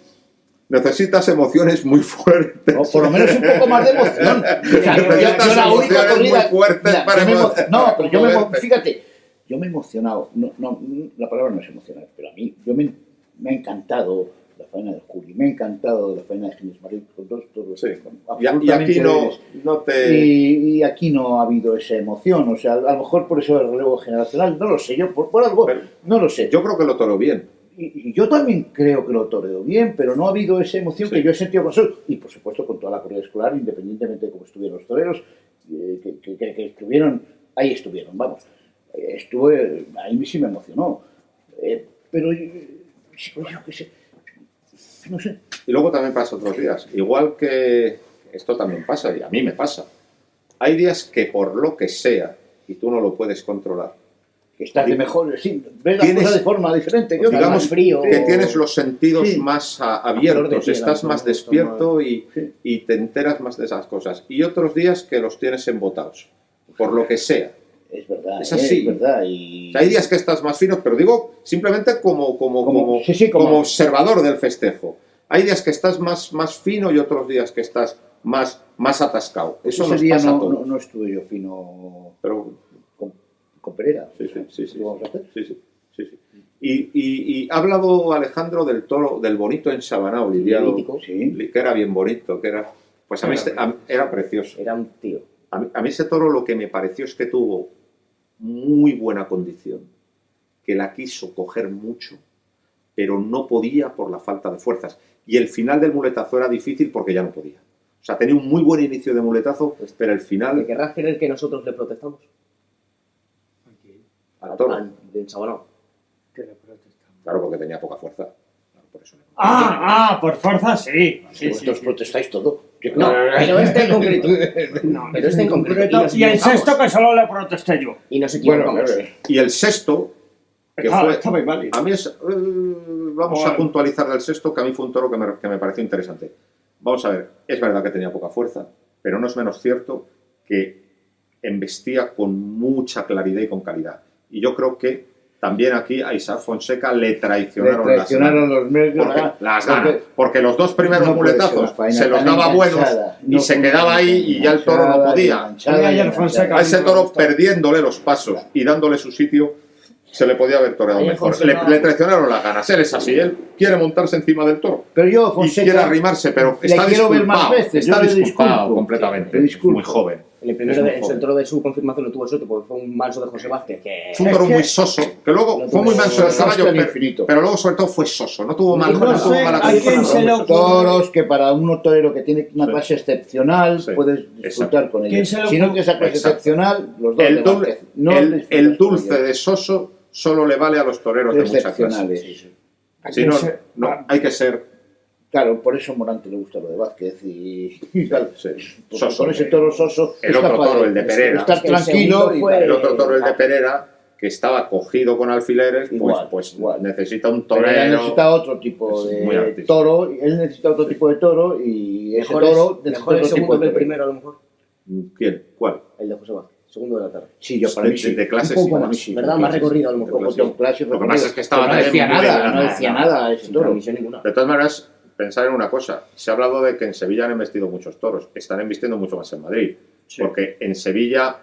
necesitas emociones muy fuertes. O por lo menos un poco más de emoción. Necesitas la única emociones muy fuertes para fíjate, yo me he emocionado. No, la palabra no es emocionar, pero a mí me ha encantado la faena de Juli, me ha encantado la faena de Ginés Marín con 2 toros. Sí. Y aquí no te... Y aquí no ha habido esa emoción. O sea, a lo mejor por eso el relevo generacional, no lo sé, yo por algo, pero, no lo sé. Yo creo que lo toreó bien. Y yo también creo que lo toreó bien, pero no ha habido esa emoción que yo he sentido con Sol. Y por supuesto con toda la corrida escolar, independientemente de cómo estuvieron los toreros, que estuvieron, ahí estuvieron, vamos. Ahí sí me emocionó. Pero yo qué sé, no sé. Y luego también pasa otros días. Igual que esto también pasa, y a mí me pasa. Hay días que por lo que sea, y tú no lo puedes controlar, que estás de mejor, sí, ves la cosa de forma diferente. Pues digamos frío, que tienes los sentidos sí, más abiertos, estás más despierto y te enteras más de esas cosas. Y otros días que los tienes embotados, por lo que sea. Es verdad, es así. Es verdad. Y... O sea, hay días que estás más fino, pero digo simplemente como observador del festejo. Hay días que estás más fino y otros días que estás más atascado. Eso ese nos día pasa a todos. no estuve yo fino... Pero... con Perera. Sí. Y ha hablado Alejandro del toro, del bonito ensabanado, lidiado, que era bien bonito, que era... Pues a mí era precioso. Era un tío. A mí ese toro lo que me pareció es que tuvo muy buena condición, que la quiso coger mucho, pero no podía por la falta de fuerzas. Y el final del muletazo era difícil porque ya no podía. O sea, tenía un muy buen inicio de muletazo, pero el final... ¿Me querrás creer que nosotros le protestamos? Al toro. Del Sabanao. Claro, porque tenía poca fuerza. Claro, por eso por fuerza sí. Vosotros protestáis todo. No, pero este en concreto. Pero este en concreto. Y el sexto que solo le protesté yo. Y nos equivocamos. Y el sexto, que fue... Está muy válido. A mí es... vamos a puntualizar del sexto, que a mí fue un toro que me pareció interesante. Vamos a ver, es verdad que tenía poca fuerza, pero no es menos cierto que embestía con mucha claridad y con calidad. Y yo creo que también aquí a Isaac Fonseca le traicionaron las ganas. Porque los 2 primeros muletazos se los daba buenos y se quedaba ahí y ya el toro no podía. A ese toro perdiéndole los pasos y dándole su sitio se le podía haber toreado mejor. Le traicionaron las ganas. Él es así, él quiere montarse encima del toro. Pero yo, Fonseca, y quiere arrimarse, pero está disculpado. Está disculpado completamente. Muy joven. El primero el toro de su confirmación lo tuvo suerte porque fue un manso de José Vázquez. Fue un toro muy soso, que luego fue muy manso del caballo, pero luego sobre todo fue soso. No tuvo mala condición. Toros que para un torero que tiene una clase excepcional puedes disfrutar con ellos. Si no tienes esa clase excepcional, los dos el dulce de soso solo le vale a los toreros de mucha clase. Sí, no, hay que ser... Claro, por eso Morante le gusta lo de Vázquez y tal. Sí. Porque Soso. con ese toro soso El es otro capaz toro, de el de Pereira. estar El tranquilo segundo y fue- tal. El otro toro, el de Pereira, que estaba cogido con alfileres, Igual, pues igual. necesita un Pero él torero... necesita otro tipo Es muy de altísimo. toro, él necesita otro tipo de toro y ese Mejor, toro es, necesita mejor el otro tipo segundo de que el toro. primero, a lo mejor. ¿Quién? ¿Cuál? El de José Vázquez, segundo de la tarde. Sí, yo para mí sí. De clase Un sí, poco más. para mí sí. ¿Verdad? de Más clase recorrido, a lo sí. mejor. Un poco de clase, Lo que pasa es que estaba pero no decía muy nada, bien, no decía nada ese Sin toro. transmisión ninguna. De todas maneras, pensar en una cosa. Se ha hablado de que en Sevilla han embestido muchos toros. Están embistiendo mucho más en Madrid. Sí. Porque en Sevilla,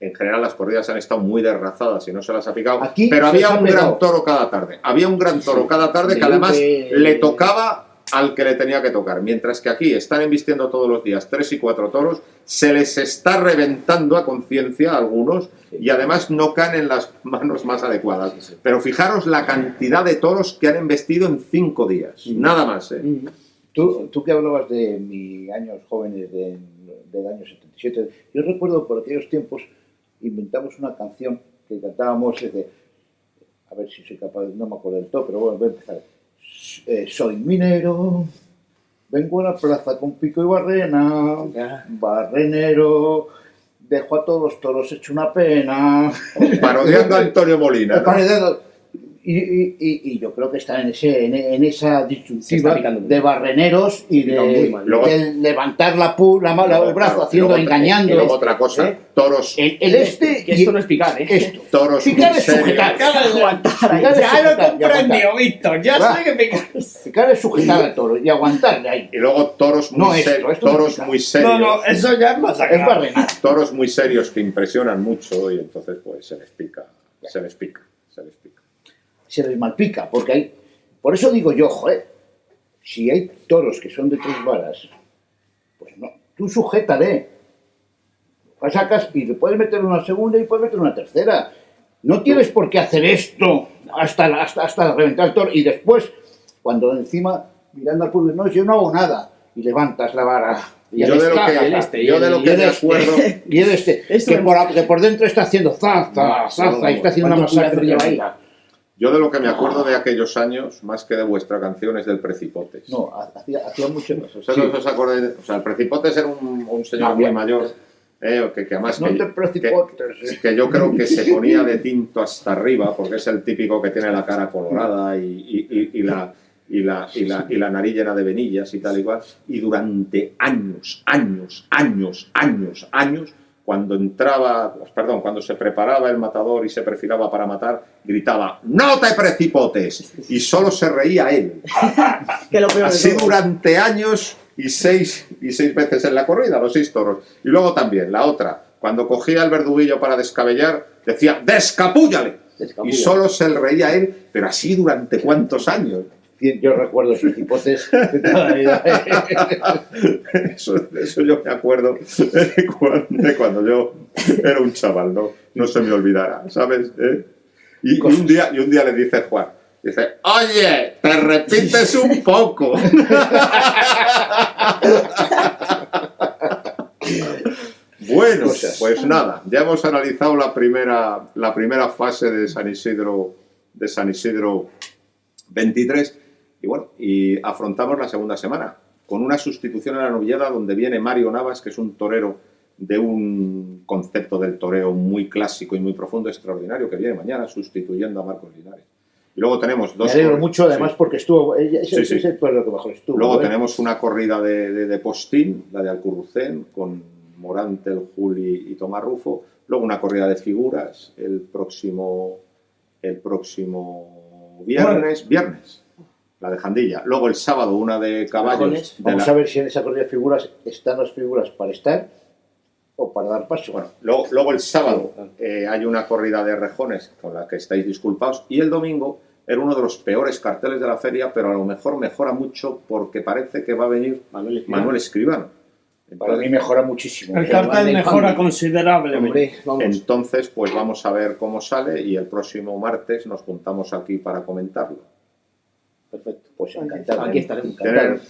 en general, las corridas han estado muy desrazadas y no se las ha picado. Aquí pero se había les ha un pegado. gran toro cada tarde. Había un gran toro cada tarde De que además Luque. le tocaba al que le tenía que tocar. Mientras que aquí están embistiendo todos los días 3 y 4 toros, se les está reventando a conciencia a algunos y además no caen en las manos más adecuadas. Pero fijaros la cantidad de toros que han embestido en 5 días. Nada más, ¿eh? Tú que hablabas de mis años jóvenes del año 77, yo recuerdo por aquellos tiempos inventamos una canción que cantábamos a ver si soy capaz, no me acuerdo del todo, pero bueno, voy a empezar. Soy minero, vengo a la plaza con pico y barrena, barrenero, dejo a todos los toros hecho una pena. Parodiando a Antonio Molina, ¿no? Y yo creo que está en esa Se disyuntiva está picando muy de mal. barreneros y Se pica muy mal. de levantar el Luego, brazo claro, haciendo, luego engañando. Y luego otra cosa, toros, El Que esto no es picar, ¿eh? esto. toros Picar muy es serios. sujetar. Aguantar ahí. Picar es Ya lo he sujetar y comprendido, aguantar. Víctor. Ya Va. sé que picar. Picar es sujetar al toro y aguantarle ahí. Y luego toros muy No, esto serios, no es toros picar. muy serios. No, no, eso ya es Es masacrar. barrenar. Toros muy serios que impresionan mucho y entonces pues se les pica. Se les malpica, porque hay... Por eso digo yo, joder, si hay toros que son de 3 varas, pues no, tú sujétale. La sacas y le puedes meter una segunda y puedes meter una tercera. No tienes por qué hacer esto hasta reventar el toro. Y después, cuando encima, mirando al público, no, yo no hago nada, y levantas la vara. Y Yo de lo descargas, que, el este, yo de lo que y el me este. acuerdo, Y el Esto que por dentro está haciendo zaza, y está haciendo una ¿Cuánto masacre culazo lleva ahí? tremenda. yo de lo que me acuerdo de aquellos años, más que de vuestra canción, es del Precipotes. No, hacía mucho. O sea, ¿os acordáis? O sea, el Precipotes era un señor Ah, muy bien. mayor, que además No que, te precipotes. que yo creo que se ponía de tinto hasta arriba, porque es el típico que tiene la cara colorada y la nariz llena de venillas y tal y cual, y durante años, cuando se preparaba el matador y se perfilaba para matar, gritaba ¡No te precipotes! Y solo se reía él. Que lo peor de Así todo. durante años y seis veces en la corrida, los 6 toros. Y luego también, la otra, cuando cogía el verduguillo para descabellar, decía ¡Descapúllale! Y Descapúllale. solo se reía él, pero así durante cuántos años. Yo recuerdo sus hipotes de toda la vida. Eso yo me acuerdo de cuando yo era un chaval, no se me olvidará, ¿sabes? Y un día le dice Juan, dice, oye, te repites un poco. Bueno, Cosas. pues nada, ya hemos analizado la primera fase de San Isidro 23 y bueno, y afrontamos la segunda semana con una sustitución en la novillada donde viene Mario Navas, que es un torero de un concepto del toreo muy clásico y muy profundo, extraordinario, que viene mañana sustituyendo a Marcos Linares. Y luego tenemos Me dos... alegro mucho, además, sí. porque estuvo. Ese Sí. fue lo que mejor estuvo. Luego ¿eh? tenemos una corrida de postín, la de Alcurrucén, con Morante, el Juli y Tomás Rufo. Luego una corrida de figuras el próximo viernes, la de Jandilla. Luego el sábado una de caballos. Rejones. Vamos a ver si en esa corrida de figuras están las figuras para estar o para dar paso. Bueno, luego el sábado hay una corrida de rejones con la que estáis disculpados. Y el domingo era uno de los peores carteles de la feria, pero a lo mejor mejora mucho porque parece que va a venir Manuel Escribano. Para mí mejora muchísimo. El O sea, cartel Van de mejora Fandi. considerablemente. Hombre, vamos. Entonces, pues vamos a ver cómo sale y el próximo martes nos juntamos aquí para comentarlo. Perfecto. Pues encantado. Aquí estaremos.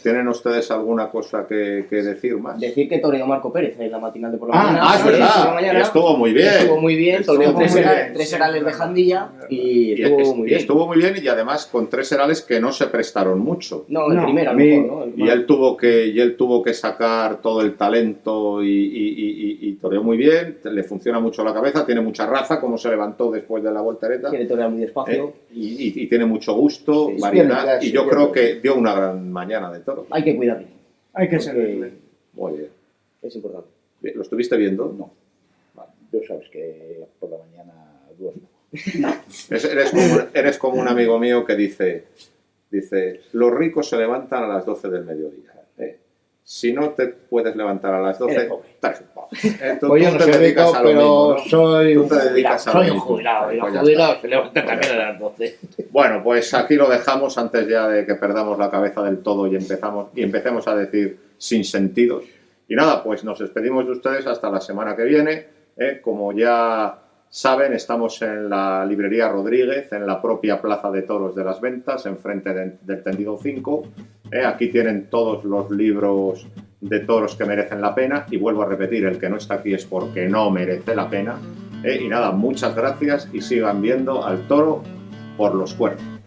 ¿Tienen ustedes alguna cosa que decir más? Decir que toreó Marco Pérez en la matinal de por la Ah, mañana. Es por la verdad, mañana. y estuvo muy bien. Estuvo muy bien, Estuvo toreó muy bien. tres herales de Jandilla y estuvo muy Y bien. estuvo muy bien y además con 3 herales que no se prestaron mucho. No, el No, primero a lo a mí- mejor, ¿no? Y él tuvo que sacar todo el talento y toreó muy bien, le funciona mucho la cabeza, tiene mucha raza, como se levantó después de la voltereta, Quiere torear muy despacio. y tiene mucho gusto, Sí, variedad, tiene clase, y yo yo creo creo. que dio una gran mañana de toro. Hay que cuidarlo. Hay que Porque seguirle. Muy bien. es importante. Bien, ¿lo estuviste viendo? No. Yo sabes que por la mañana duermo. Eres como un amigo mío que dice, los ricos se levantan a las 12 del mediodía. Si no te puedes levantar a las 12, Eres pobre. estás pobre. Pues yo no soy rico, a lo pero mismo, ¿no? soy Tú un te dedicas a lo soy un mismo. jubilado. Y Pues los ya jubilados se levantan también a las 12. Bueno, pues aquí lo dejamos antes ya de que perdamos la cabeza del todo y empecemos a decir sin sentidos. Y nada, pues nos despedimos de ustedes hasta la semana que viene. Como ya saben, estamos en la librería Rodríguez, en la propia Plaza de Toros de las Ventas, enfrente del tendido 5. Aquí tienen todos los libros de toros que merecen la pena. Y vuelvo a repetir, el que no está aquí es porque no merece la pena. Y nada, muchas gracias y sigan viendo al toro por los cuernos.